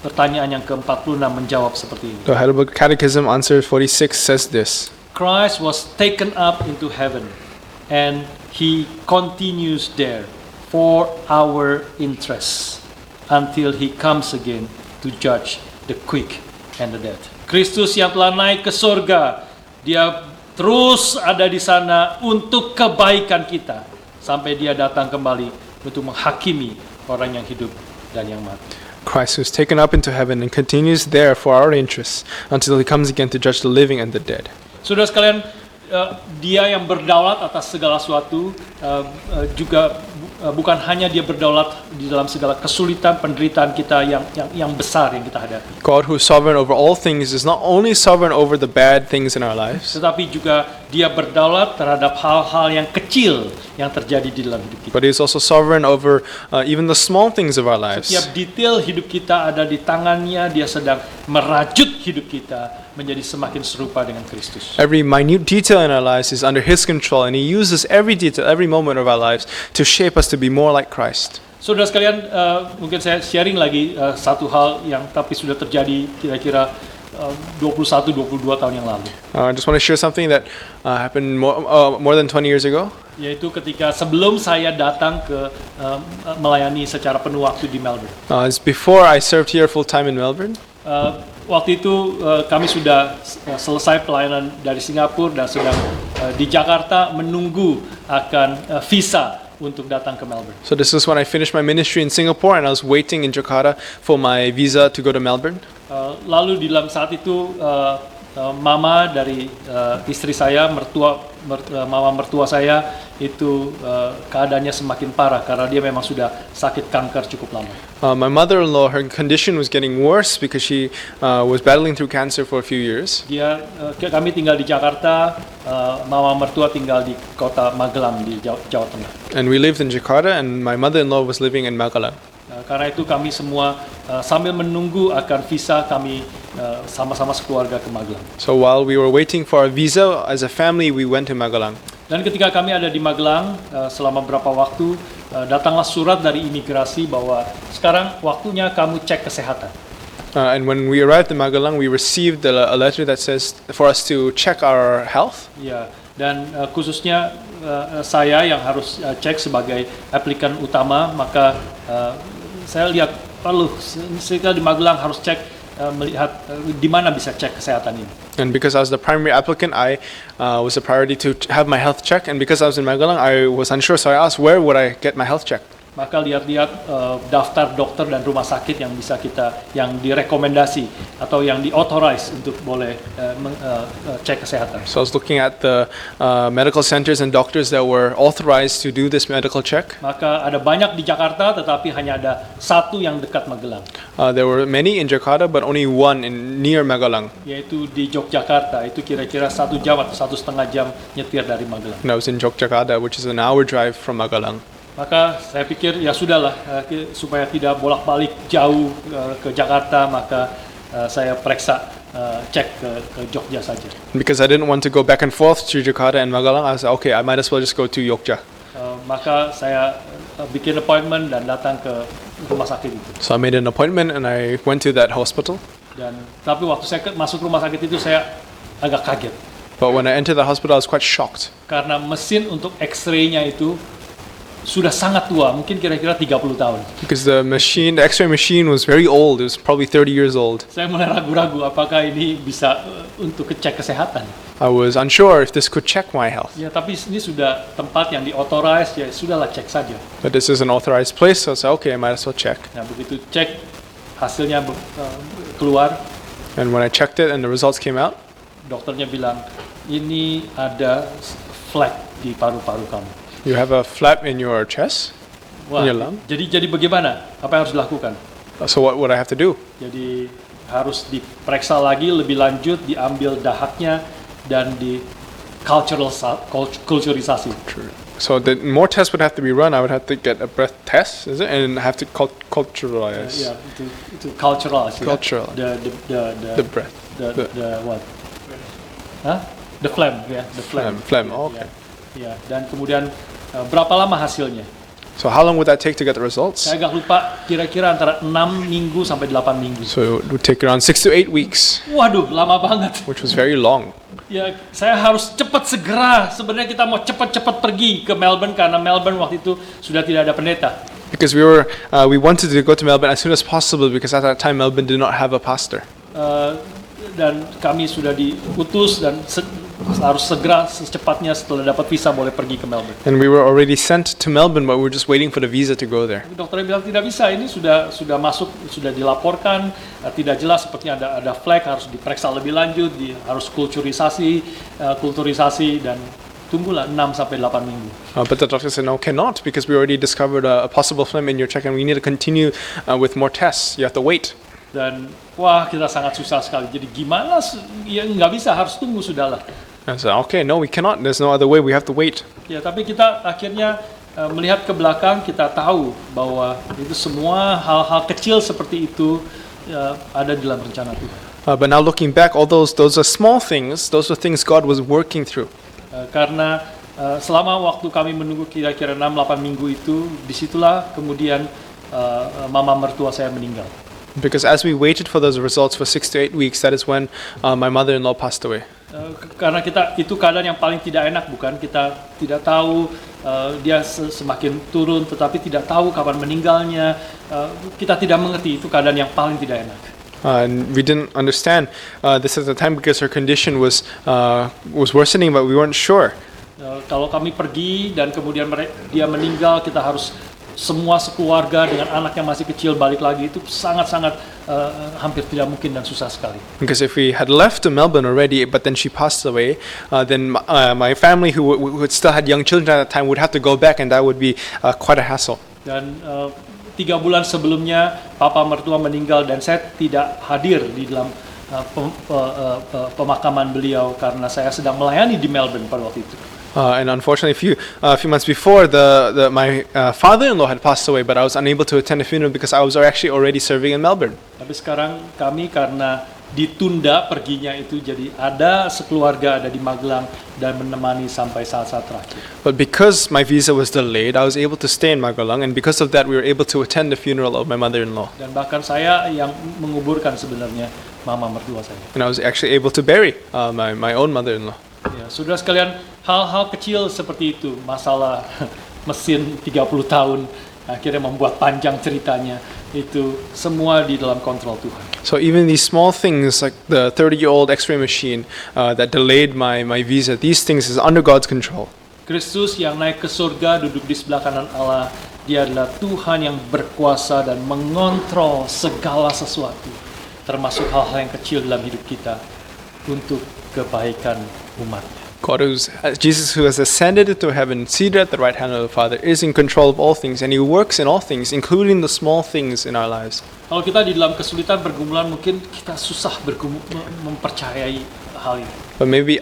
pertanyaan yang ke-46 menjawab seperti ini. The Heidelberg Catechism answer 46 says this. Christ was taken up into heaven and he continues there for our interests until he comes again to judge the quick and the dead. Kristus yang telah naik ke surga, dia terus ada di sana untuk kebaikan kita sampai dia datang kembali untuk menghakimi orang yang hidup dan yang mati. Christ who is taken up into heaven and continues there for our interests until he comes again to judge the living and the dead. Saudara sekalian, dia yang berdaulat atas segala sesuatu, juga bukan hanya dia berdaulat di dalam segala kesulitan, penderitaan kita yang besar yang kita hadapi. God who is sovereign over all things is not only sovereign over the bad things in our lives, tetapi juga dia berdaulat terhadap hal-hal yang kecil yang terjadi di dalam hidup kita. but he is also sovereign over even the small things of our lives. Setiap detail hidup kita ada di tangannya, dia sedang merajut hidup kita menjadi semakin serupa dengan Kristus. Every minute detail in our lives is under his control, and he uses every detail, every moment of our lives to shape us to be more like Christ. Saudara sekalian, mungkin saya sharing lagi satu hal yang tapi sudah terjadi kira-kira 21-22 tahun yang lalu. I just want to share something that happened more than 20 years ago. Yaitu ketika sebelum saya datang ke melayani secara penuh waktu di Melbourne. It's before I served here full time in Melbourne. Waktu itu kami sudah selesai pelayanan dari Singapura dan sedang di Jakarta menunggu akan visa untuk datang ke Melbourne. So this is when I finished my ministry in Singapore and I was waiting in Jakarta for my visa to go to Melbourne. Lalu di dalam saat itu mama dari istri saya, mama mertua saya itu keadaannya semakin parah karena dia memang sudah sakit kanker cukup lama. My mother-in-law, her condition was getting worse because she was battling through cancer for a few years. Kami tinggal di Jakarta, mama mertua tinggal di kota Magelang di Jawa Tengah. And we lived in Jakarta and my mother-in-law was living in Magelang. Karena itu kami semua sambil menunggu akan visa kami sama-sama sekeluarga ke Magelang. So while we were waiting for our visa, as a family, we went to Magelang. Dan ketika kami ada di Magelang selama beberapa waktu, datanglah surat dari imigrasi bahwa sekarang waktunya kamu cek kesehatan. And when we arrived in Magelang, we received a letter that says for us to check our health. Ya, dan khususnya saya yang harus cek sebagai aplikan utama, maka saya lihat perlu saya di Magelang harus cek melihat di mana bisa cek kesehatan ini. And because I was the primary applicant, I was a priority to have my health checked. And because I was in Magelang, I was unsure, so I asked where would I get my health checked. Maka lihat-lihat daftar dokter dan rumah sakit yang bisa yang direkomendasi atau yang diauthorize untuk boleh cek kesehatan. So I was looking at the medical centers and doctors that were authorized to do this medical check. Maka ada banyak di Jakarta, tetapi hanya ada satu yang dekat Magelang. There were many in Jakarta, but only one near Magelang. Yaitu di Yogyakarta, itu kira-kira 1 jam atau 1,5 jam nyetir dari Magelang. And I was in Yogyakarta, which is an hour drive from Magelang. Maka saya pikir ya sudahlah, supaya tidak bolak-balik jauh ke Jakarta, maka saya periksa cek ke Jogja saja. Because I didn't want to go back and forth to Jakarta and Magelang, I was like, okay, I might as well just go to Yogya. Maka saya bikin appointment dan datang ke rumah sakit itu. So I made an appointment and I went to that hospital. Tapi waktu saya masuk rumah sakit itu saya agak kaget. But when I entered the hospital, I was quite shocked. Karena mesin untuk X-ray-nya itu sudah sangat tua, mungkin kira-kira 30 tahun. Because the X-ray machine was very old. It was probably 30 years old. Saya mulai ragu-ragu apakah ini bisa untuk cek kesehatan. I was unsure if this could check my health. Ya, tapi ini sudah tempat yang diauthorize, ya sudahlah cek saja. But this is an authorized place, so I said, okay, I might as well check. Nah, begitu cek, hasilnya keluar. And when I checked it and the results came out, dokternya bilang, ini ada flap di paru-paru kamu. you have a flap in your chest, Wah, in your lung. jadi bagaimana? Apa yang harus dilakukan? So what would I have to do? Jadi harus diperiksa lagi lebih lanjut, diambil dahaknya dan di kulturisasi. So the more tests would have to be run. I would have to get a breath test, is it? And have to culturalize. Ya, itu culturalize. Cultural. The breath. the what? Hah? The phlegm, ya, the phlegm. Phlegm. Oh, okay. Ya, dan kemudian berapa lama hasilnya? So how long would that take to get the results? Saya agak lupa, kira-kira antara 6 minggu sampai 8 minggu. So it would take around 6 to 8 weeks. Waduh, lama banget. Which was very long. Ya, saya harus segera. Sebenarnya kita mau cepat-cepat pergi ke Melbourne karena Melbourne waktu itu sudah tidak ada pendeta. Because we wanted to go to Melbourne as soon as possible because at that time Melbourne did not have a pastor. Dan kami sudah diutus dan harus segera secepatnya setelah dapat visa boleh pergi ke Melbourne. And we were already sent to Melbourne, but we were just waiting for the visa to go there. Dokternya bilang tidak bisa, ini sudah masuk, sudah dilaporkan, tidak jelas, sepertinya ada flag, harus diperiksa lebih lanjut, harus kulturisasi dan tunggulah 6 sampai 8 minggu. But the doctor said, no, cannot, because we already discovered a possible phlegm in your check and we need to continue with more tests. You have to wait. Dan wah, kita sangat susah sekali. Jadi gimana? Ya nggak bisa, harus tunggu sudahlah. I said, okay, no, we cannot. There's no other way. We have to wait. Ya, tapi kita akhirnya melihat ke belakang, kita tahu bahwa itu semua hal-hal kecil seperti itu ada dalam rencana Tuhan. But now looking back, all those are small things. Those are things God was working through. Karena selama waktu kami menunggu kira-kira 6-8 minggu itu, disitulah kemudian mama mertua saya meninggal. Because as we waited for those results for 6 to 8 weeks, that is when my mother-in-law passed away. Karena itu keadaan yang paling tidak enak, bukan? Kita tidak tahu dia semakin turun, tetapi tidak tahu kapan meninggalnya. Kita tidak mengerti, itu keadaan yang paling tidak enak. And we didn't understand this at the time because her condition was worsening, but we weren't sure. Kalau kami pergi dan kemudian dia meninggal, kita harus semua sekeluarga dengan anak yang masih kecil balik lagi, itu sangat-sangat hampir tidak mungkin dan susah sekali. Because if we had left to Melbourne already, but then she passed away, then my family who still had young children at that time would have to go back, and that would be quite a hassle. Dan 3 bulan sebelumnya papa mertua meninggal dan saya tidak hadir di dalam pemakaman beliau karena saya sedang melayani di Melbourne pada waktu itu. And unfortunately, a few months before, my father-in-law had passed away, but I was unable to attend the funeral because I was actually already serving in Melbourne. Tapi sekarang kami karena ditunda perginya itu, jadi ada sekeluarga ada di Magelang dan menemani sampai saat-saat terakhir. But because my visa was delayed, I was able to stay in Magalang, and because of that, we were able to attend the funeral of my mother-in-law. Dan bahkan saya yang menguburkan sebenarnya mama mertua saya. And I was actually able to bury my own mother-in-law. Ya, saudara sekalian, hal-hal kecil seperti itu, masalah mesin 30 tahun akhirnya membuat panjang ceritanya, itu semua di dalam kontrol Tuhan. So even these small things like the 30-year-old X-ray machine that delayed my visa, these things is under God's control. Kristus yang naik ke surga duduk di sebelah kanan Allah, dia adalah Tuhan yang berkuasa dan mengontrol segala sesuatu, termasuk hal-hal yang kecil dalam hidup kita untuk kebaikan umatnya. Jesus, who has ascended into heaven, seated at the right hand of the Father, is in control of all things, and He works in all things, including the small things in our lives. Kalau kita di dalam kesulitan pergumulan, mungkin kita susah mempercayai hal ini. But maybe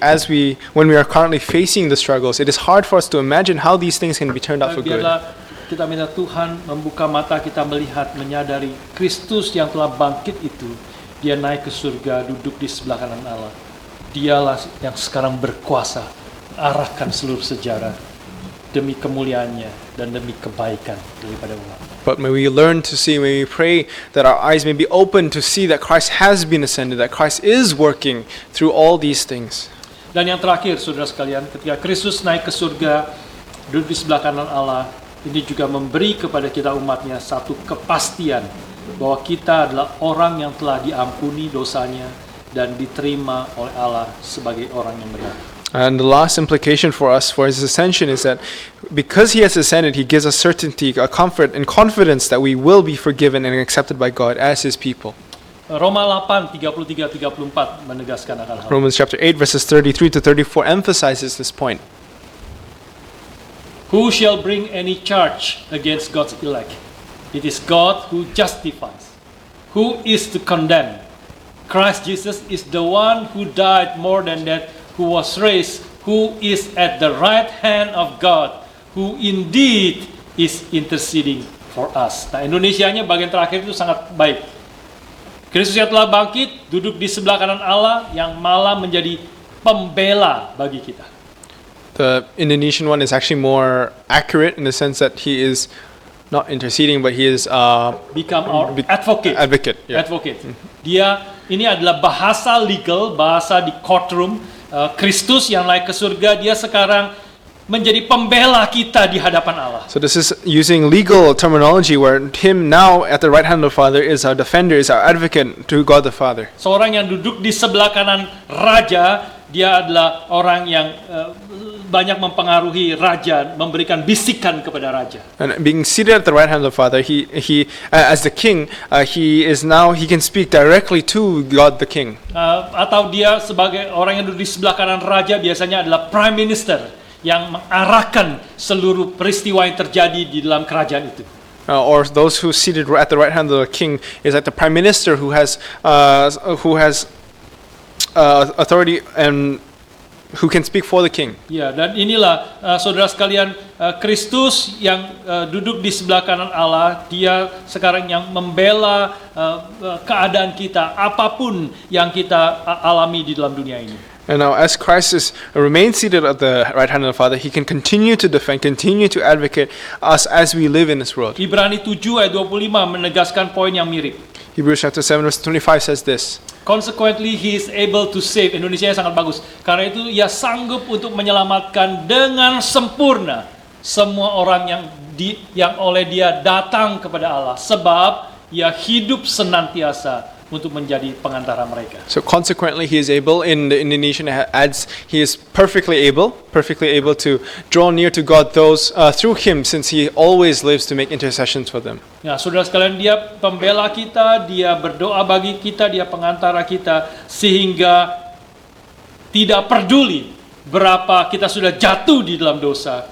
when we are currently facing the struggles, it is hard for us to imagine how these things can be turned out for good. Biarlah kita minta Tuhan membuka mata kita melihat, menyadari Kristus yang telah bangkit itu, Dia naik ke surga, duduk di sebelah kanan Allah. Dialah yang sekarang berkuasa arahkan seluruh sejarah demi kemuliaannya dan demi kebaikan daripada umat. But may we learn to see, may we pray that our eyes may be open to see that Christ has been ascended, that Christ is working through all these things. Dan yang terakhir, saudara sekalian, ketika Kristus naik ke surga, duduk di sebelah kanan Allah, ini juga memberi kepada kita umatnya satu kepastian bahwa kita adalah orang yang telah diampuni dosanya dan diterima oleh Allah sebagai orang yang benar. And the last implication for us for His ascension is that because He has ascended, He gives us certainty, a comfort and confidence that we will be forgiven and accepted by God as His people. Roma 8, 33-34 menegaskan akan hal. Romans chapter 8 verses 33 to 34 emphasizes this point. Who shall bring any charge against God's elect? It is God who justifies. Who is to condemn? Christ Jesus is the one who died, more than that, who was raised, who is at the right hand of God, who indeed is interceding for us. Nah, Indonesianya bagian terakhir itu sangat baik. Kristus yang telah bangkit, duduk di sebelah kanan Allah, yang malah menjadi pembela bagi kita. The Indonesian one is actually more accurate in the sense that He is not interceding, but He is Become our advocate. Yeah. Advocate. Dia, ini adalah bahasa legal, bahasa di courtroom. Kristus yang naik ke surga, Dia sekarang menjadi pembela kita di hadapan Allah. So this is using legal terminology where Him now at the right hand of the Father is our defender, is our advocate to God the Father. Seorang yang duduk di sebelah kanan raja, dia adalah orang yang banyak mempengaruhi raja, memberikan bisikan kepada raja. And being seated at the right hand of the Father, he as the king, he can speak directly to God the King. Atau dia sebagai orang yang duduk di sebelah kanan raja biasanya adalah prime minister yang mengarahkan seluruh peristiwa yang terjadi di dalam kerajaan itu. Or those who seated at the right hand of the king is like the prime minister who has authority and who can speak for the king. Ya, dan inilah saudara sekalian, Kristus yang duduk di sebelah kanan Allah, Dia sekarang yang membela keadaan kita, apapun yang kita alami di dalam dunia ini. And now as Christ remains seated at the right hand of the Father, He can continue to defend, continue to advocate us as we live in this world. Ibrani 7 ayat 25 menegaskan poin yang mirip. Hebrews chapter 7 verse 25 says this. Consequently, He is able to save. Indonesianya sangat bagus. Karena itu Ia sanggup untuk menyelamatkan dengan sempurna semua orang yang oleh Dia datang kepada Allah. Sebab Ia hidup senantiasa untuk menjadi pengantara mereka. So consequently, he is able, in the Indonesian adds, he is perfectly able to draw near to God those through him, since he always lives to make intercessions for them. Ya, saudara sekalian, dia pembela kita, dia berdoa bagi kita, dia pengantara kita, sehingga tidak peduli berapa kita sudah jatuh di dalam dosa.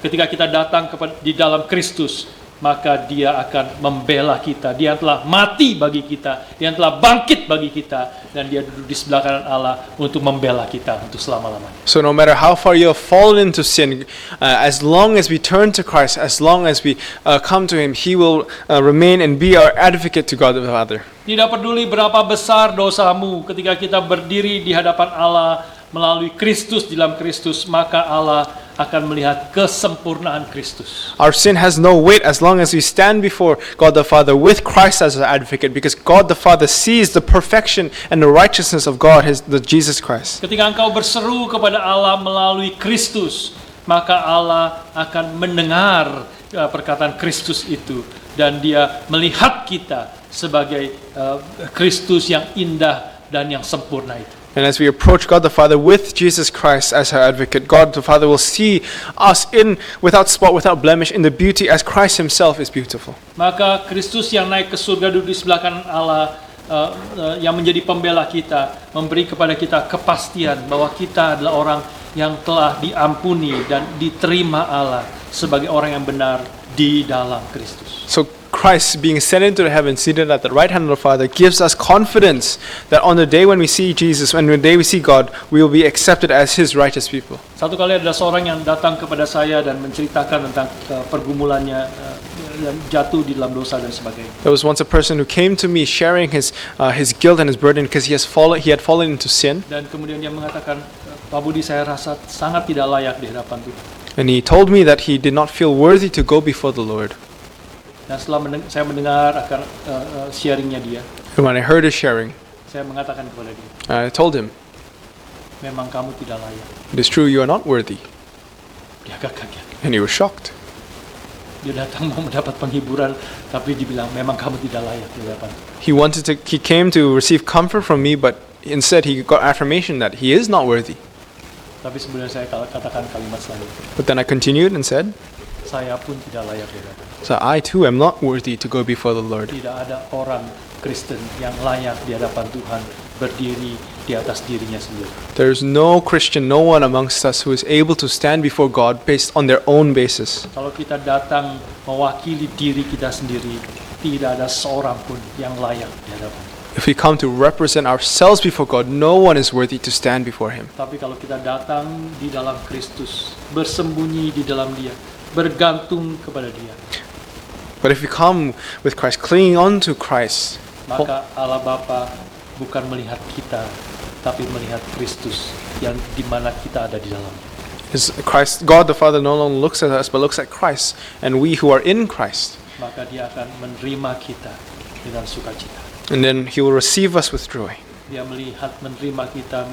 Ketika kita datang di dalam Kristus, maka dia akan membela kita. Dia telah mati bagi kita, dia telah bangkit bagi kita, dan dia duduk di sebelah kanan Allah untuk membela kita untuk selama-lamanya. So no matter how far you have fallen into sin, as long as we turn to Christ, as long as we come to him, he will remain and be our advocate to God the Father. Tidak peduli berapa besar dosamu, ketika kita berdiri di hadapan Allah melalui Kristus, di dalam Kristus, maka Allah akan melihat kesempurnaan Kristus. Our sin has no weight as long as we stand before God the Father with Christ as our advocate, because God the Father sees the perfection and the righteousness of God, the Jesus Christ. Ketika engkau berseru kepada Allah melalui Kristus, maka Allah akan mendengar perkataan Kristus itu, dan dia melihat kita sebagai Kristus yang indah dan yang sempurna itu. And as we approach God the Father with Jesus Christ as our advocate, God the Father will see us without spot, without blemish, in the beauty as Christ himself is beautiful. Maka Kristus yang naik ke surga duduk di sebelah kanan Allah, yang menjadi pembela kita, memberi kepada kita kepastian bahwa kita adalah orang yang telah diampuni dan diterima Allah sebagai orang yang benar di dalam Kristus. So Christ, being sent into the heaven, seated at the right hand of the Father, gives us confidence that on the day when we see Jesus, when the day we see God, we will be accepted as his righteous people. Satu kali ada seorang yang datang kepada saya dan menceritakan tentang pergumulannya yang jatuh di dalam dosa dan sebagainya. There was once a person who came to me sharing his guilt and his burden because he had fallen into sin. Dan kemudian dia mengatakan, Pak Budi, saya rasa sangat tidak layak di hadapan Tuhan. And he told me that he did not feel worthy to go before the Lord. Dan setelah saya mendengar akan sharingnya dia, And when I heard his sharing, saya mengatakan kepada dia, I told him, memang kamu tidak layak. "It is true, you are not worthy." Dia agak kaget. And he was shocked. Dia datang mau mendapat penghiburan, tapi dibilang memang kamu tidak layak di hadapan Tuhan. He came to receive comfort from me, but instead he got affirmation that he is not worthy. Tapi sebenarnya saya katakan kalimat selanjutnya, But then I continued and said, saya pun tidak layak di hadapan Tuhan. "So I too am not worthy to go before the Lord." Tidak ada orang Kristen yang layak di hadapan Tuhan berdiri di atas dirinya sendiri. There is no Christian, no one amongst us who is able to stand before God based on their own basis. Kalau kita datang mewakili diri kita sendiri, tidak ada seorang pun yang layak di hadapan Tuhan. If we come to represent ourselves before God, no one is worthy to stand before him. Tapi kalau kita datang di dalam Kristus, bersembunyi di dalam Dia, bergantung kepada Dia, But if we come with Christ, clinging on to Christ, maka Allah Bapa bukan melihat kita, tapi melihat Kristus yang di mana kita ada di dalamnya. God the Father no longer looks at us, but looks at Christ, and we who are in Christ. Maka Dia akan menerima kita dengan sukacita. And then he will receive us with joy. Dia menerima kita,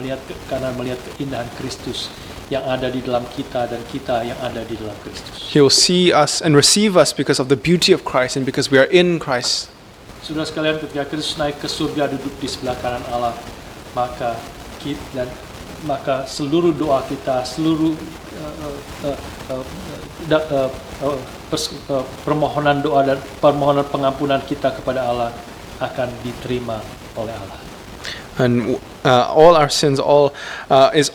karena melihat keindahan Kristus yang ada di dalam kita dan kita yang ada di dalam Kristus. He will see us and receive us because of the beauty of Christ and because we are in Christ. Saudara sekalian, ketika Kristus naik ke surga duduk di sebelah kanan Allah, maka seluruh doa kita, seluruh permohonan doa dan permohonan pengampunan kita kepada Allah akan diterima oleh Allah. And all our sins is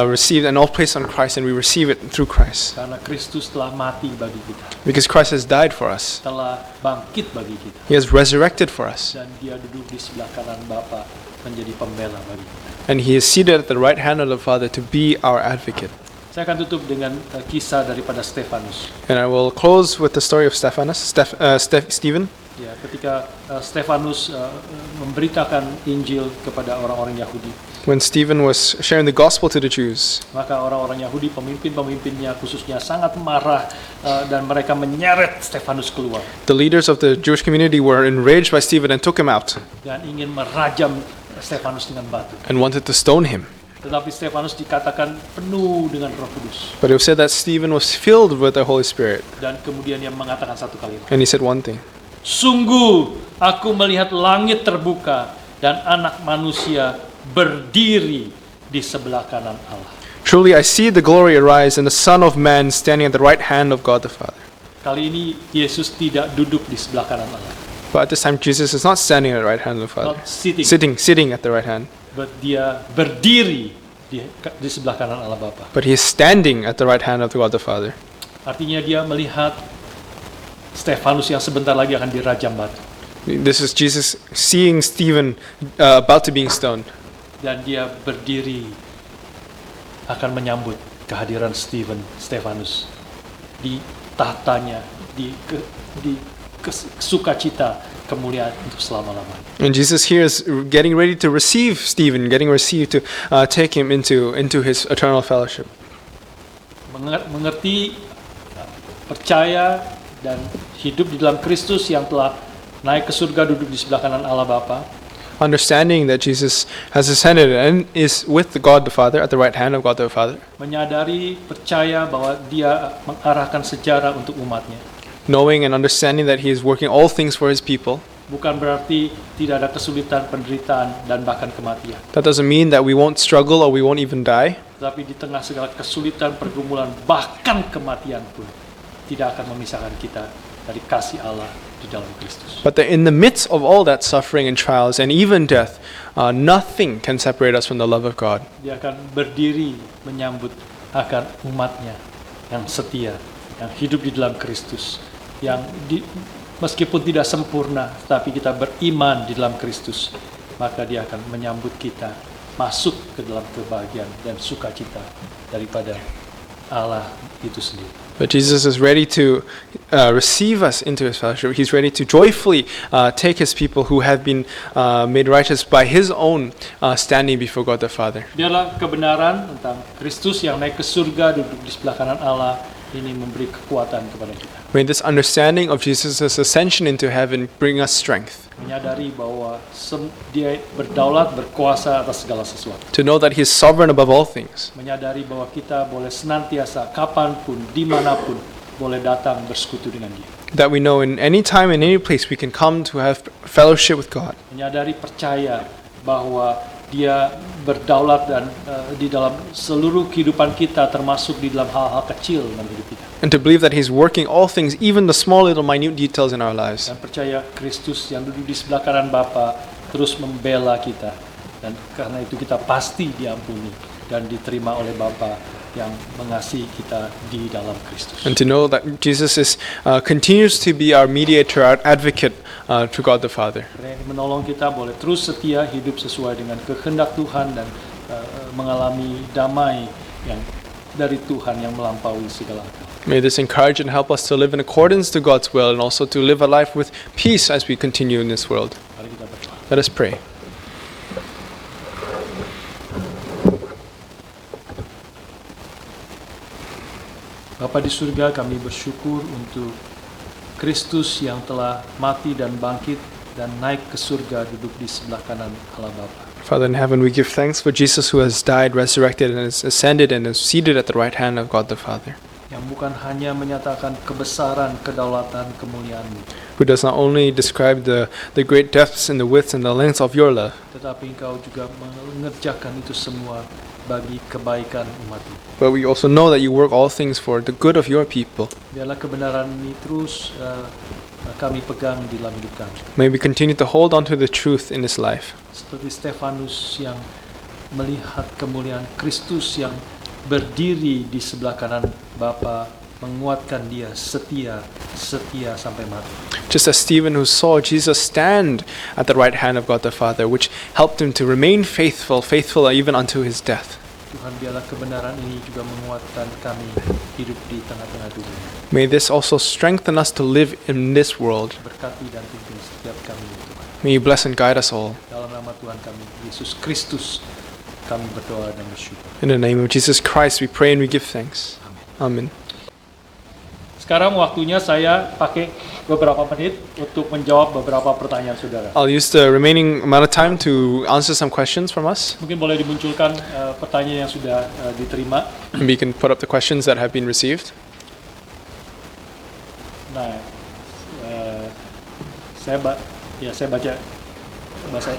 received and all placed on Christ, and we receive it through Christ. Karena Kristus telah mati bagi kita, Because Christ has died for us. telah bangkit bagi kita, He has resurrected for us. dan Dia duduk di sebelah kanan Bapa menjadi pembela bagi kita. And he is seated at the right hand of the Father to be our advocate. Saya akan tutup dengan kisah daripada Stefanus. And I will close with the story of Stephen. Ya, ketika Stefanus memberitakan Injil kepada orang-orang Yahudi, When Stephen was sharing the gospel to the Jews, maka orang-orang Yahudi, pemimpin-pemimpinnya khususnya, sangat marah dan mereka menyeret Stefanus keluar the leaders of the Jewish community were enraged by Stephen and took him out dan ingin merajam Stefanus dengan batu. and wanted to stone him. Tetapi Stefanus dikatakan penuh dengan Roh Kudus, But it was said that Stephen was filled with the Holy Spirit, dan kemudian dia mengatakan satu kalimat, and he said one thing. Sungguh aku melihat langit terbuka dan anak manusia berdiri di sebelah kanan Allah. Truly I see the glory arise and the Son of Man standing at the right hand of God the Father. Kali ini Yesus tidak duduk di sebelah kanan Allah. But at this time Jesus is not standing at the right hand of the Father. Not sitting. Sitting at the right hand. But dia berdiri di sebelah kanan Allah Bapa. But he is standing at the right hand of God the Father. Artinya dia melihat Stefanus yang sebentar lagi akan dirajam batu. This is Jesus seeing Stephen about to being stoned. Dan dia berdiri akan menyambut kehadiran Stefanus di tahtanya, di sukacita kemuliaan untuk selama-lamanya. And Jesus here is getting ready to receive Stephen, to take him into his eternal fellowship. Mengerti, percaya dan hidup di dalam Kristus yang telah naik ke surga, duduk di sebelah kanan Allah Bapa. Understanding that Jesus has ascended and is with God the Father at the right hand of God the Father. Menyadari, percaya bahwa dia mengarahkan sejarah untuk umatnya. Knowing and understanding that he is working all things for his people. Bukan berarti tidak ada kesulitan, penderitaan, dan bahkan kematian. That doesn't mean that we won't struggle or we won't even die. Tapi di tengah segala kesulitan, pergumulan, bahkan kematian pun tidak akan memisahkan kita dari kasih Allah di dalam Kristus. But in the midst of all that suffering and trials and even death, nothing can separate us from the love of God. Dia akan berdiri menyambut akan umatnya yang setia, yang hidup di dalam Kristus, yang meskipun tidak sempurna, tapi kita beriman di dalam Kristus, maka dia akan menyambut kita masuk ke dalam kebahagiaan dan sukacita daripada Allah itu sendiri. But Jesus is ready to receive us into his fellowship. He's ready to joyfully take his people who have been made righteous by his own standing before God the Father. Biarlah kebenaran tentang Kristus yang naik ke surga, duduk di sebelah kanan Allah, ini memberi kekuatan kepada kita. May this understanding of Jesus' ascension into heaven bring us strength. Menyadari bahwa dia berdaulat, berkuasa atas segala sesuatu. To know that he is sovereign above all things. Menyadari bahwa kita boleh senantiasa, kapanpun, dimanapun, boleh datang bersekutu dengan dia. That we know in any time, in any place, we can come to have fellowship with God. Menyadari, percaya bahwa dia berdaulat dan di dalam seluruh kehidupan kita, termasuk di dalam hal-hal kecil dalam hidup kita. And to believe that he's working all things, even the small little minute details in our lives. Dan percaya Kristus yang duduk di sebelah kanan Bapa terus membela kita. Dan karena itu kita pasti diampuni dan diterima oleh Bapa yang mengasihi kita di dalam Kristus. And to know that Jesus continues to be our mediator, our advocate to God the Father. Yang menolong kita boleh terus setia hidup sesuai dengan kehendak Tuhan dan mengalami damai yang dari Tuhan yang melampaui segala akal. May this encourage and help us to live in accordance to God's will and also to live a life with peace as we continue in this world. Mari kita berdoa. Let us pray. Bapa di surga, kami bersyukur untuk Kristus yang telah mati dan bangkit dan naik ke surga, duduk di sebelah kanan Allah Bapa. Father in heaven, we give thanks for Jesus who has died, resurrected, and is ascended and is seated at the right hand of God the Father. Yang bukan hanya menyatakan kebesaran, kedaulatan, kemuliaan-Mu, Who does not only describe the great depths and the widths and the lengths of your love, tetapi Engkau juga mengerjakan itu semua bagi kebaikan umat-Mu. but we also know that you work all things for the good of your people. Biarlah kebenaran ini terus kami pegang di dalam hidup kami. May we continue to hold on to the truth in this life. Seperti Stefanus yang melihat kemuliaan Kristus yang berdiri di sebelah kanan Bapa, menguatkan dia setia sampai mati. Just as Stephen who saw Jesus stand at the right hand of God the Father, which helped him to remain faithful even unto his death. Tuhan, biarlah kebenaran ini juga menguatkan kami hidup di tengah-tengah dunia. May this also strengthen us to live in this world. Berkati dan pimpin setiap kami, ya Tuhan. May you bless and guide us all. Dalam nama Tuhan kami, Yesus Kristus, kami berdoa dan bersyukur. In the name of Jesus Christ, we pray and we give thanks. Amen. Sekarang waktunya saya pakai beberapa menit untuk menjawab beberapa pertanyaan saudara. I'll use the remaining amount of time to answer some questions from us. Mungkin boleh dimunculkan pertanyaan yang sudah diterima. And we can put up the questions that have been received. Nah, Saya baca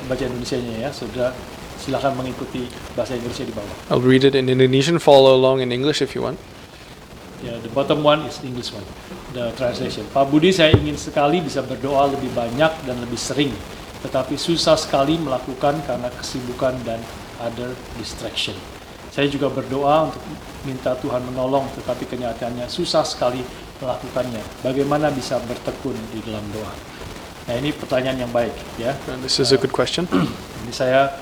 baca Indonesianya ya. Saudara silakan mengikuti bahasa Indonesia di bawah. I'll read it in Indonesian, follow along in English if you want. Ya, the bottom one is English one, the translation. Pak Budi, saya ingin sekali bisa berdoa lebih banyak dan lebih sering, tetapi susah sekali melakukan karena kesibukan dan other distraction. Saya juga berdoa untuk minta Tuhan menolong, tetapi kenyataannya susah sekali melakukannya. Bagaimana bisa bertekun di dalam doa? Nah, ini pertanyaan yang baik ya. And this is a good question. Ini saya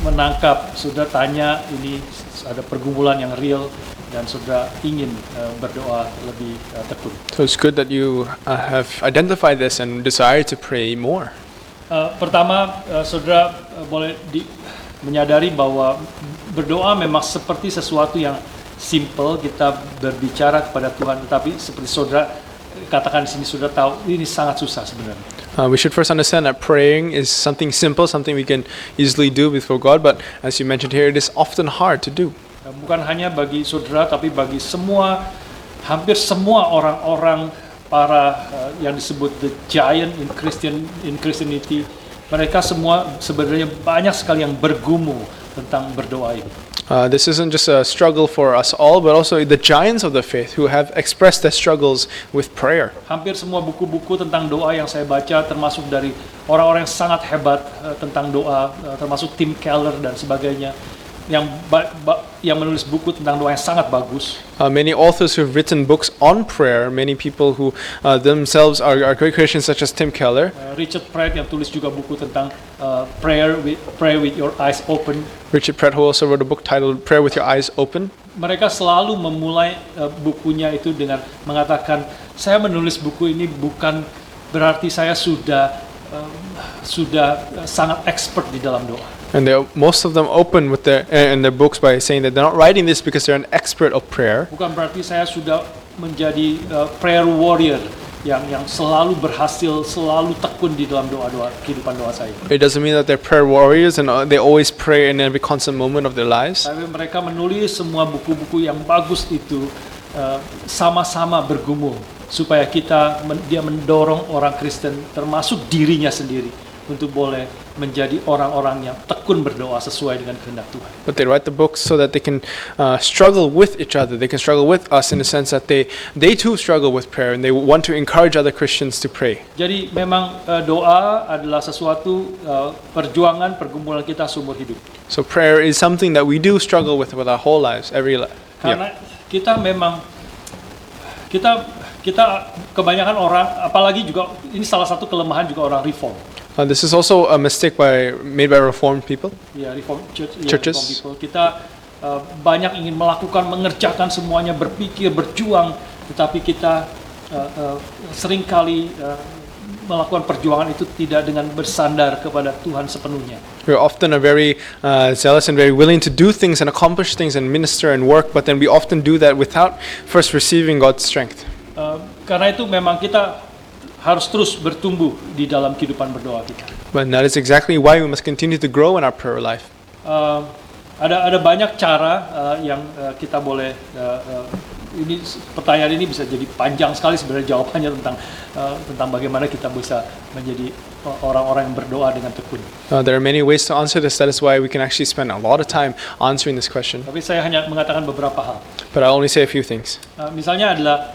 menangkap, saudara tanya ini ada pergumulan yang real dan saudara ingin berdoa lebih tekun. So it's good that you have identified this and desire to pray more. Pertama, saudara boleh menyadari bahwa berdoa memang seperti sesuatu yang simple, kita berbicara kepada Tuhan, tetapi seperti saudara katakan di sini, saudara tahu ini sangat susah sebenarnya. We should first understand that praying is something simple, something we can easily do before God, but as you mentioned here, it is often hard to do. Bukan hanya bagi saudara, tapi bagi hampir semua orang-orang para yang disebut the giant in Christianity. Mereka semua sebenarnya banyak sekali yang bergumul tentang berdoa ini. This isn't just a struggle for us all, but also the giants of the faith who have expressed their struggles with prayer. Hampir semua buku-buku tentang doa yang saya baca, termasuk dari orang-orang yang sangat hebat tentang doa, termasuk Tim Keller dan sebagainya, yang menulis buku tentang doa yang sangat bagus. Many authors who have written books on prayer, many people who themselves are great Christians such as Tim Keller. Richard Pratt yang tulis juga buku tentang pray with your eyes open. Richard Pratt who also wrote a book titled Prayer with Your Eyes Open. Mereka selalu memulai bukunya itu dengan mengatakan, saya menulis buku ini bukan berarti saya sudah sangat expert di dalam doa. And most of them open with in their books by saying that they're not writing this because they're an expert of prayer. Bukan berarti saya sudah menjadi prayer warrior yang selalu berhasil, selalu tekun di dalam doa-doa kehidupan doa saya. It doesn't mean that they're prayer warriors and they always pray in every constant moment of their lives. Tapi mereka menulis semua buku-buku yang bagus itu sama-sama bergumul supaya dia mendorong orang Kristen termasuk dirinya sendiri untuk boleh menjadi orang-orang yang tekun berdoa sesuai dengan kehendak Tuhan. But they write the books so that they can struggle with each other. They can struggle with us in the sense that they too struggle with prayer and they want to encourage other Christians to pray. Jadi memang doa adalah sesuatu perjuangan pergumulan kita seumur hidup. So prayer is something that we do struggle with our whole lives, Karena kita memang kita kebanyakan orang, apalagi juga ini salah satu kelemahan juga orang reform. This is also a mistake made by Reformed people. Ya, Reformed Churches. Reformed people. Kita banyak ingin melakukan, mengerjakan semuanya, berpikir, berjuang, tetapi kita seringkali melakukan perjuangan itu tidak dengan bersandar kepada Tuhan sepenuhnya. We often are very zealous and very willing to do things and accomplish things and minister and work, but then we often do that without first receiving God's strength. Karena itu memang kita harus terus bertumbuh di dalam kehidupan berdoa kita. But that is exactly why we must continue to grow in our prayer life. Ada banyak cara yang kita boleh ini pertanyaan ini bisa jadi panjang sekali sebenarnya jawabannya tentang bagaimana kita bisa menjadi orang-orang yang berdoa dengan tekun. There are many ways to answer this. That is why we can actually spend a lot of time answering this question. Tapi saya hanya mengatakan beberapa hal. But I'll only say a few things. Misalnya adalah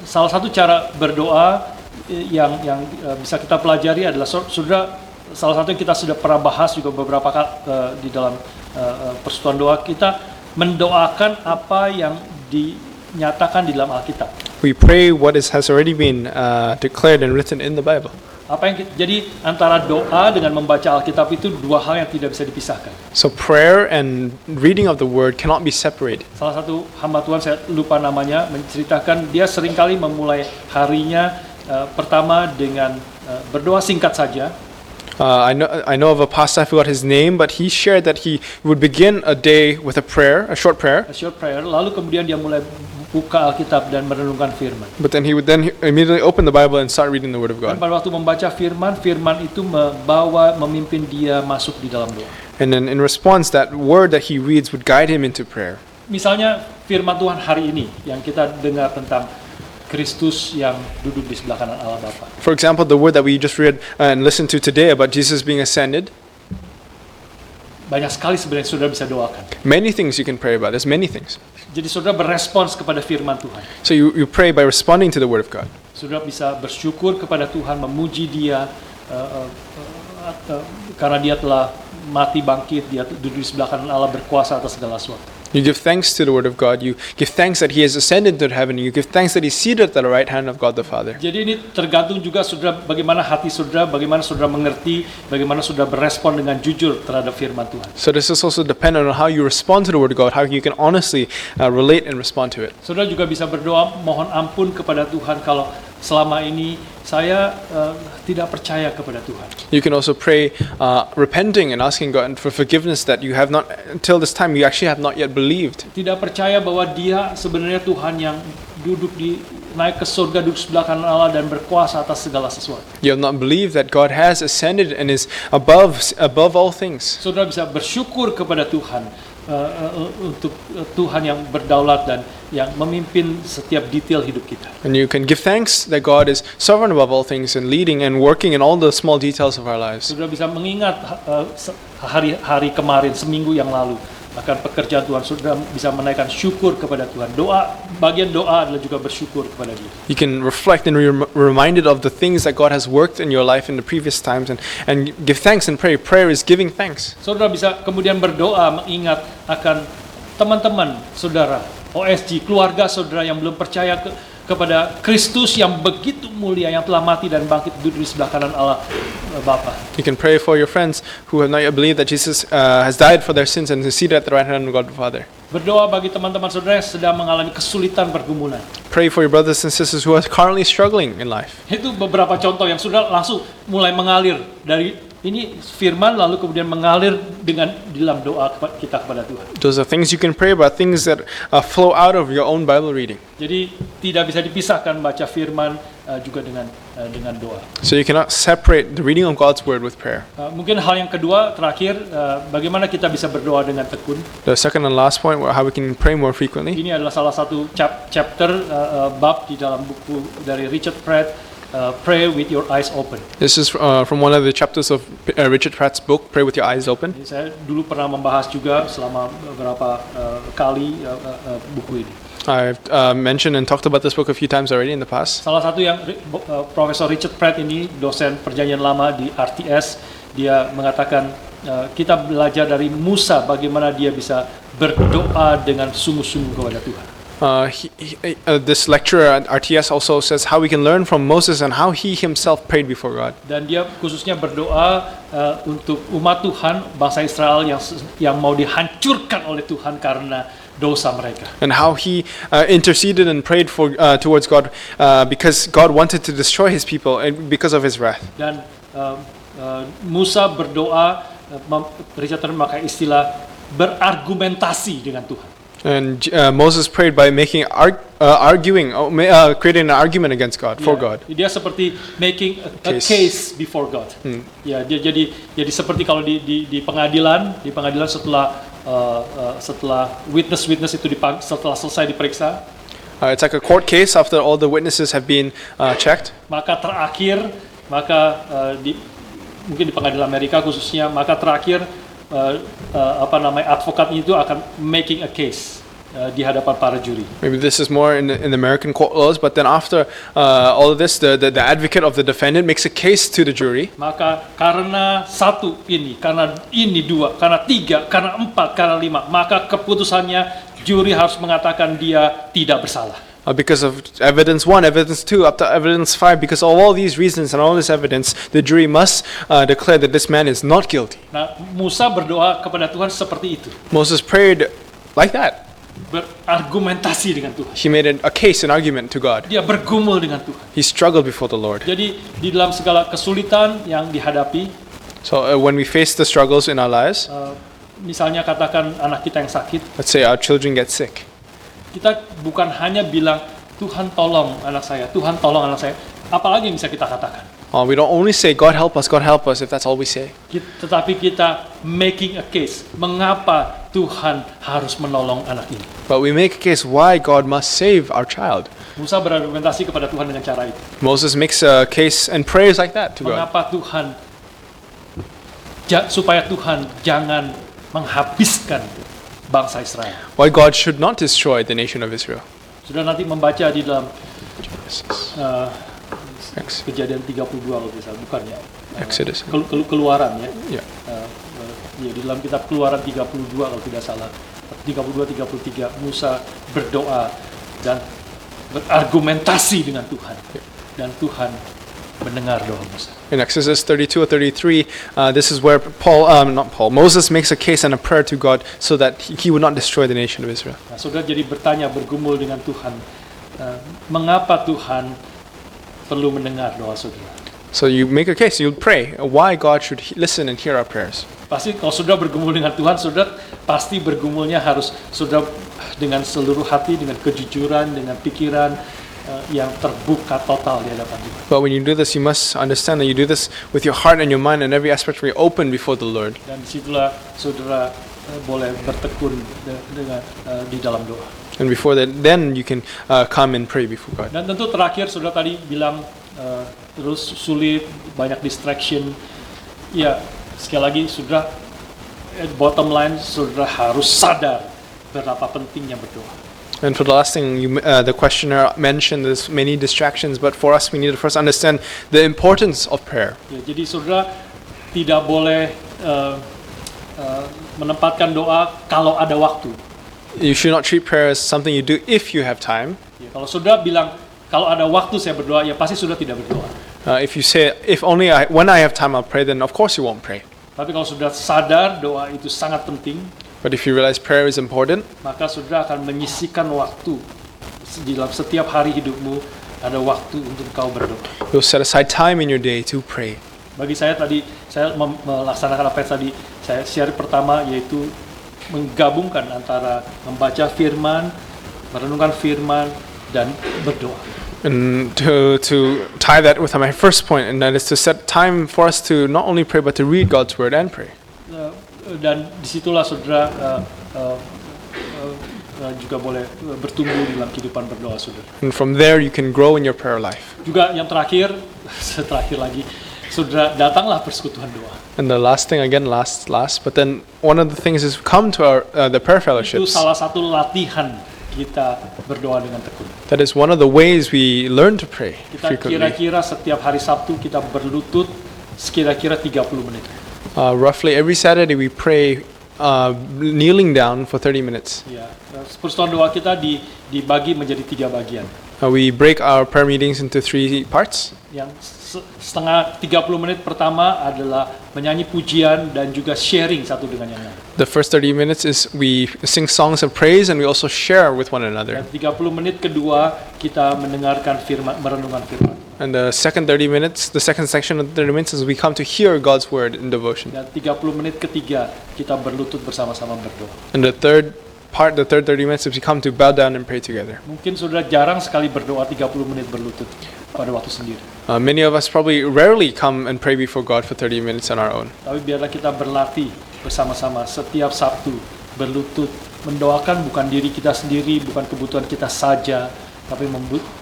salah satu cara berdoa yang bisa kita pelajari adalah saudara, salah satu yang kita sudah pernah bahas juga beberapa kali di dalam persekutuan doa, kita mendoakan apa yang dinyatakan di dalam Alkitab. We pray what has already been declared and written in the Bible. Jadi antara doa dengan membaca Alkitab itu dua hal yang tidak bisa dipisahkan. So prayer and reading of the word cannot be separated. Salah satu hamba Tuhan, saya lupa namanya, menceritakan dia seringkali memulai harinya pertama dengan berdoa singkat saja. I know of a pastor, I forgot his name, but he shared that he would begin a day with a short prayer. Lalu kemudian dia mulai buka Alkitab dan merenungkan firman. But then he would immediately open the Bible and start reading the Word of Dan God. pada waktu membaca firman itu memimpin dia masuk di dalam doa. And then in response, that word that he reads would guide him into prayer. Misalnya firman Tuhan hari ini yang kita dengar tentang Kristus yang duduk di sebelah kanan Allah Bapa. For example, the word that we just read and listened to today about Jesus being ascended, Banyak sekali sebenarnya saudara bisa doakan. many things you can pray about. There's many things. Jadi saudara berespons kepada firman Tuhan. So you pray by responding to the word of God. Saudara bisa bersyukur kepada Tuhan, memuji Dia karena Dia telah mati bangkit, Dia duduk di sebelah kanan Allah berkuasa atas segala sesuatu. You give thanks to the word of God. You give thanks that He has ascended to heaven. You give thanks that He's seated at the right hand of God the Father. Jadi ini tergantung juga saudara bagaimana hati saudara, bagaimana saudara mengerti, bagaimana saudara berespon dengan jujur terhadap firman Tuhan. So this is also dependent on how you respond to the word of God, how you can honestly relate and respond to it. Saudara juga bisa berdoa mohon ampun kepada Tuhan kalau selama ini saya tidak percaya kepada Tuhan. You can also pray repenting and asking God for forgiveness that you have not, until this time, you actually have not yet believed. Tidak percaya bahwa Dia sebenarnya Tuhan yang naik ke surga, duduk sebelah kanan Allah dan berkuasa atas segala sesuatu. You have not believed that God has ascended and is above all things. Saudara bisa bersyukur kepada Tuhan untuk Tuhan yang berdaulat dan yang memimpin setiap detail hidup kita. And you can give thanks that God is sovereign above all things and leading and working in all the small details of our lives. Saudara bisa mengingat hari-hari kemarin, seminggu yang lalu, akan pekerjaan Tuhan. Saudara bisa menaikkan syukur kepada Tuhan. Bagian doa adalah juga bersyukur kepada Dia. You can reflect and be reminded of the things that God has worked in your life in the previous times and give thanks and pray. Prayer is giving thanks. Saudara bisa kemudian berdoa mengingat akan teman-teman saudara, OSG, keluarga saudara yang belum percaya kepada Kristus yang begitu mulia, yang telah mati dan bangkit duduk di sebelah kanan Allah Bapa. You can pray for your friends who have not yet believed that Jesus has died for their sins and is seated at the right hand of God the Father. Berdoa bagi teman-teman saudara yang sedang mengalami kesulitan pergumulan. Pray for your brothers and sisters who are currently struggling in life. Itu beberapa contoh yang sudah langsung mulai mengalir dari ini firman lalu kemudian mengalir dengan dalam doa kita kepada Tuhan. Those are things you can pray about, things that flow out of your own Bible reading. Jadi tidak bisa dipisahkan baca firman juga dengan doa. So you cannot separate the reading of God's word with prayer. Mungkin hal yang kedua terakhir, bagaimana kita bisa berdoa dengan tekun. The second and last point, how we can pray more frequently. Ini adalah salah satu chapter bab di dalam buku dari Richard Pratt, Pray with Your Eyes Open. This is from one of the chapters of Richard Pratt's book, Pray with Your Eyes Open. Jadi saya dulu pernah membahas juga selama beberapa kali buku ini. I've mentioned and talked about this book a few times already in the past. Salah satu yang Profesor Richard Pratt ini, dosen perjanjian lama di RTS, dia mengatakan kita belajar dari Musa bagaimana dia bisa berdoa dengan sungguh-sungguh kepada Tuhan. This lecturer at RTS also says how we can learn from Moses and how he himself prayed before God. Dan dia khususnya berdoa untuk umat Tuhan, bangsa Israel yang mau dihancurkan oleh Tuhan karena dosa mereka. And how he interceded and prayed for towards God because God wanted to destroy his people and because of his wrath. Dan Musa berdoa, Richard memakai istilah berargumentasi dengan Tuhan. And Moses prayed by making creating an argument against God, for God. Dia seperti making a case before God. Ya, dia jadi seperti kalau di pengadilan setelah witness itu setelah selesai diperiksa. It's like a court case after all the witnesses have been checked. Maka terakhir, mungkin di pengadilan Amerika khususnya, maka terakhir advokat itu akan making a case di hadapan para juri. Maybe this is more in the American court laws, but then after all of this, the advocate of the defendant makes a case to the jury. Maka karena karena ini dua, karena tiga, karena empat, karena lima, maka keputusannya juri harus mengatakan dia tidak bersalah. Because of evidence 1, evidence 2, up to evidence 5, because of all these reasons and all this evidence, the jury must declare that this man is not guilty. Nah, Musa berdoa kepada Tuhan seperti itu. Moses prayed like that. Berargumentasi dengan Tuhan. He made a case, an argument to God. Dia bergumul dengan Tuhan. He struggled before the Lord. Jadi di dalam segala kesulitan yang dihadapi, so when we face the struggles in our lives, misalnya katakan anak kita yang sakit, let's say our children get sick. Kita bukan hanya bilang, Tuhan tolong anak saya, Tuhan tolong anak saya. Apalagi yang bisa kita katakan. We don't only say, God help us, if that's all we say. Tetapi kita making a case. Mengapa Tuhan harus menolong anak ini? But we make a case why God must save our child. Musa berargumentasi kepada Tuhan dengan cara itu. Moses makes a case and prays like that to God. Mengapa Tuhan supaya Tuhan jangan menghabiskan bangsa Israel. Why God should not destroy the nation of Israel. Sudah nanti membaca di dalam Ex- Kejadian 32 kalau tidak salah, bukan ya? Exodus. Keluaran ya. Yeah. Ya, di dalam kitab Keluaran 32 kalau tidak salah, 32-33 Musa berdoa dan berargumentasi dengan Tuhan, dan Tuhan mendengar doa Musa. In Exodus 32 or 33, this is where Moses makes a case and a prayer to God so that he would not destroy the nation of Israel. Nah, saudara jadi bertanya, bergumul dengan Tuhan, mengapa Tuhan perlu mendengar doa saudara? So you make a case, you pray why God should listen and hear our prayers. Pasti kalau saudara bergumul dengan Tuhan, saudara pasti bergumulnya harus saudara dengan seluruh hati, dengan kejujuran, dengan pikiran yang terbuka total di hadapan Tuhan. But when you do this, you must understand that you do this with your heart and your mind and every aspect very open before the Lord. Dan disitulah saudara boleh bertekun dengan di dalam doa. And before that, then you can come and pray before God. Dan tentu terakhir saudara tadi bilang terus sulit, banyak distraction. Ya, sekali lagi saudara, bottom line saudara harus sadar berapa pentingnya berdoa. And for the last thing, the questioner mentioned there's many distractions, but for us, we need to first understand the importance of prayer. Ya, jadi saudara tidak boleh menempatkan doa kalau ada waktu. You should not treat prayer as something you do if you have time. Ya, kalau saudara bilang kalau ada waktu saya berdoa, ya pasti saudara tidak berdoa. If you say, when I have time I'll pray, then of course you won't pray. Tapi kalau saudara sadar doa itu sangat penting, But if you realize prayer is important, maka saudara akan menyisihkan waktu dalam setiap hari hidupmu, ada waktu untuk kau berdoa. you'll set aside time in your day to pray. Bagi saya tadi, saya melaksanakan apa yang tadi saya share pertama, yaitu menggabungkan antara membaca firman, merenungkan firman, dan berdoa. And to tie that with my first point, and that is to set time for us to not only pray, but to read God's word and pray. Dan disitulah saudara juga boleh bertumbuh dalam kehidupan berdoa saudara. And from there you can grow in your prayer life. Juga yang terakhir, terakhir lagi, saudara datanglah persekutuan doa. And the last thing, again, last, but then one of the things is come to our the prayer Itu fellowships. salah satu latihan kita berdoa dengan tekun. That is one of the ways we learn to pray Kita frequently. kira-kira setiap hari Sabtu kita berlutut sekira-kira 30 menit. Roughly every Saturday we pray kneeling down for 30 minutes. Ya, persekutuan doa kita dibagi menjadi 3 bagian. We break our prayer meetings into 3 parts. Yang setengah 30 menit pertama adalah menyanyi pujian dan juga sharing satu dengan yang lain. The first 30 minutes is we sing songs of praise and we also share with one another. Dan 30 menit kedua kita mendengarkan firman, merenungkan firman. And the second 30 minutes, the second section of the 30 minutes is we come to hear God's word in devotion. Dan 30 menit ketiga kita berlutut bersama-sama berdoa. And the third 30 minutes is we come to bow down and pray together. Mungkin saudara jarang sekali berdoa 30 menit berlutut pada waktu sendiri. Many of us probably rarely come and pray before God for 30 minutes on our own. Tapi biarlah kita berlatih bersama-sama setiap Sabtu berlutut, mendoakan bukan diri kita sendiri, bukan kebutuhan kita saja, tapi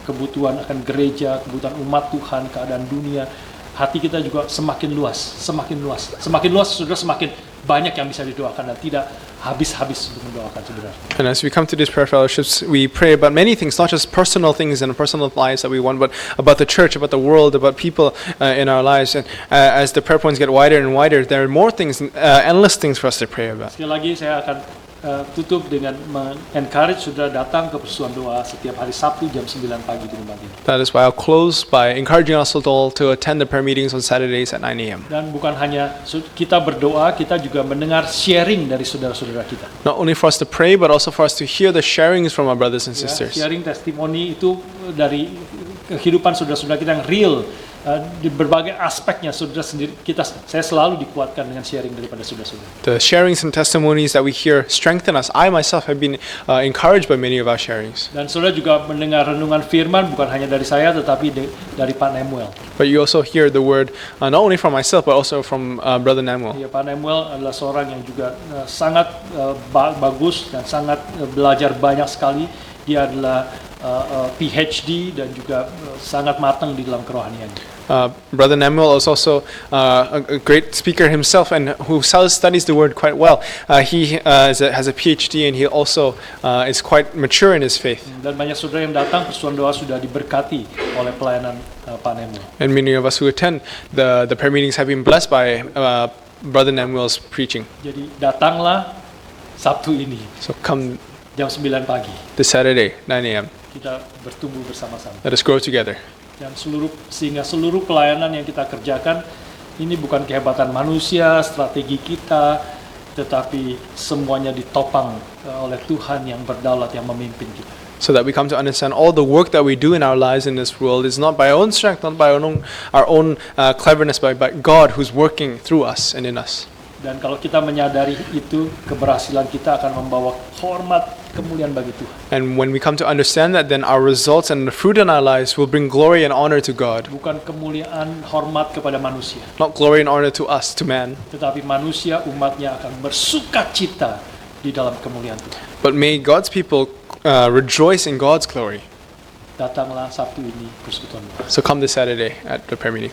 kebutuhan akan gereja, kebutuhan umat Tuhan, keadaan dunia. Hati kita juga semakin luas, semakin luas. Semakin luas, saudara, semakin banyak yang bisa didoakan dan tidak habis-habis untuk mendoakan, saudara. And as we come to these prayer fellowships, we pray about many things, not just personal things and personal lives that we want, but about the church, about the world, about people in our lives. And as the prayer points get wider and wider, there are more things, endless things for us to pray about. Sekali lagi saya akan tutup dengan encourage saudara datang ke persekutuan doa setiap hari Sabtu jam 9 pagi di rumah ini. That is why I'll close by encouraging us all to attend the prayer meetings on Saturdays at 9 a.m. Dan bukan hanya kita berdoa, kita juga mendengar sharing dari saudara-saudara kita. Not only for us to pray, but also for us to hear the sharings from our brothers and Ya, sisters. sharing testimoni itu dari kehidupan saudara-saudara kita yang real, di berbagai aspeknya saudara sendiri. Saya selalu dikuatkan dengan sharing daripada saudara-saudara. The sharings and testimonies that we hear strengthen us. I myself have been encouraged by many of our sharings. Dan saudara juga mendengar renungan firman bukan hanya dari saya tetapi dari Pak Nemuel. But you also hear the word not only from myself, but also from Brother Namuel. Ya, Pak Nemuel adalah seorang yang juga sangat bagus dan sangat belajar banyak sekali. Dia adalah PhD dan juga sangat matang di dalam kerohanian. Brother Nemuel is also a great speaker himself and who studies the word quite well. He has a PhD and he also is quite mature in his faith. Dan banyak saudara yang datang, Persekutuan Doa sudah diberkati oleh pelayanan Pak Nemuel. And many of us who attend the prayer meetings have been blessed by Brother Nemuel's preaching. Jadi datanglah Sabtu ini So come jam 9 pagi. this Saturday, 9 a.m. Kita bertumbuh bersama-sama. Let us grow together. Dan sehingga seluruh pelayanan yang kita kerjakan ini bukan kehebatan manusia, strategi kita, tetapi semuanya ditopang oleh Tuhan yang berdaulat yang memimpin kita. So that we come to understand all the work that we do in our lives in this world is not by our own strength, not by our own cleverness, but by God who's working through us and in us. Dan kalau kita menyadari itu, keberhasilan kita akan membawa hormat, kemuliaan bagi Tuhan. And when we come to understand that, then our results and the fruit in our lives will bring glory and honor to God. Bukan kemuliaan hormat kepada manusia, Not glory and honor to us, to man, tetapi manusia umatnya akan bersukacita di dalam kemuliaan Tuhan. but may God's people rejoice in God's glory. Datanglah Sabtu ini Persekutuan Doa. So come this Saturday at the prayer meeting.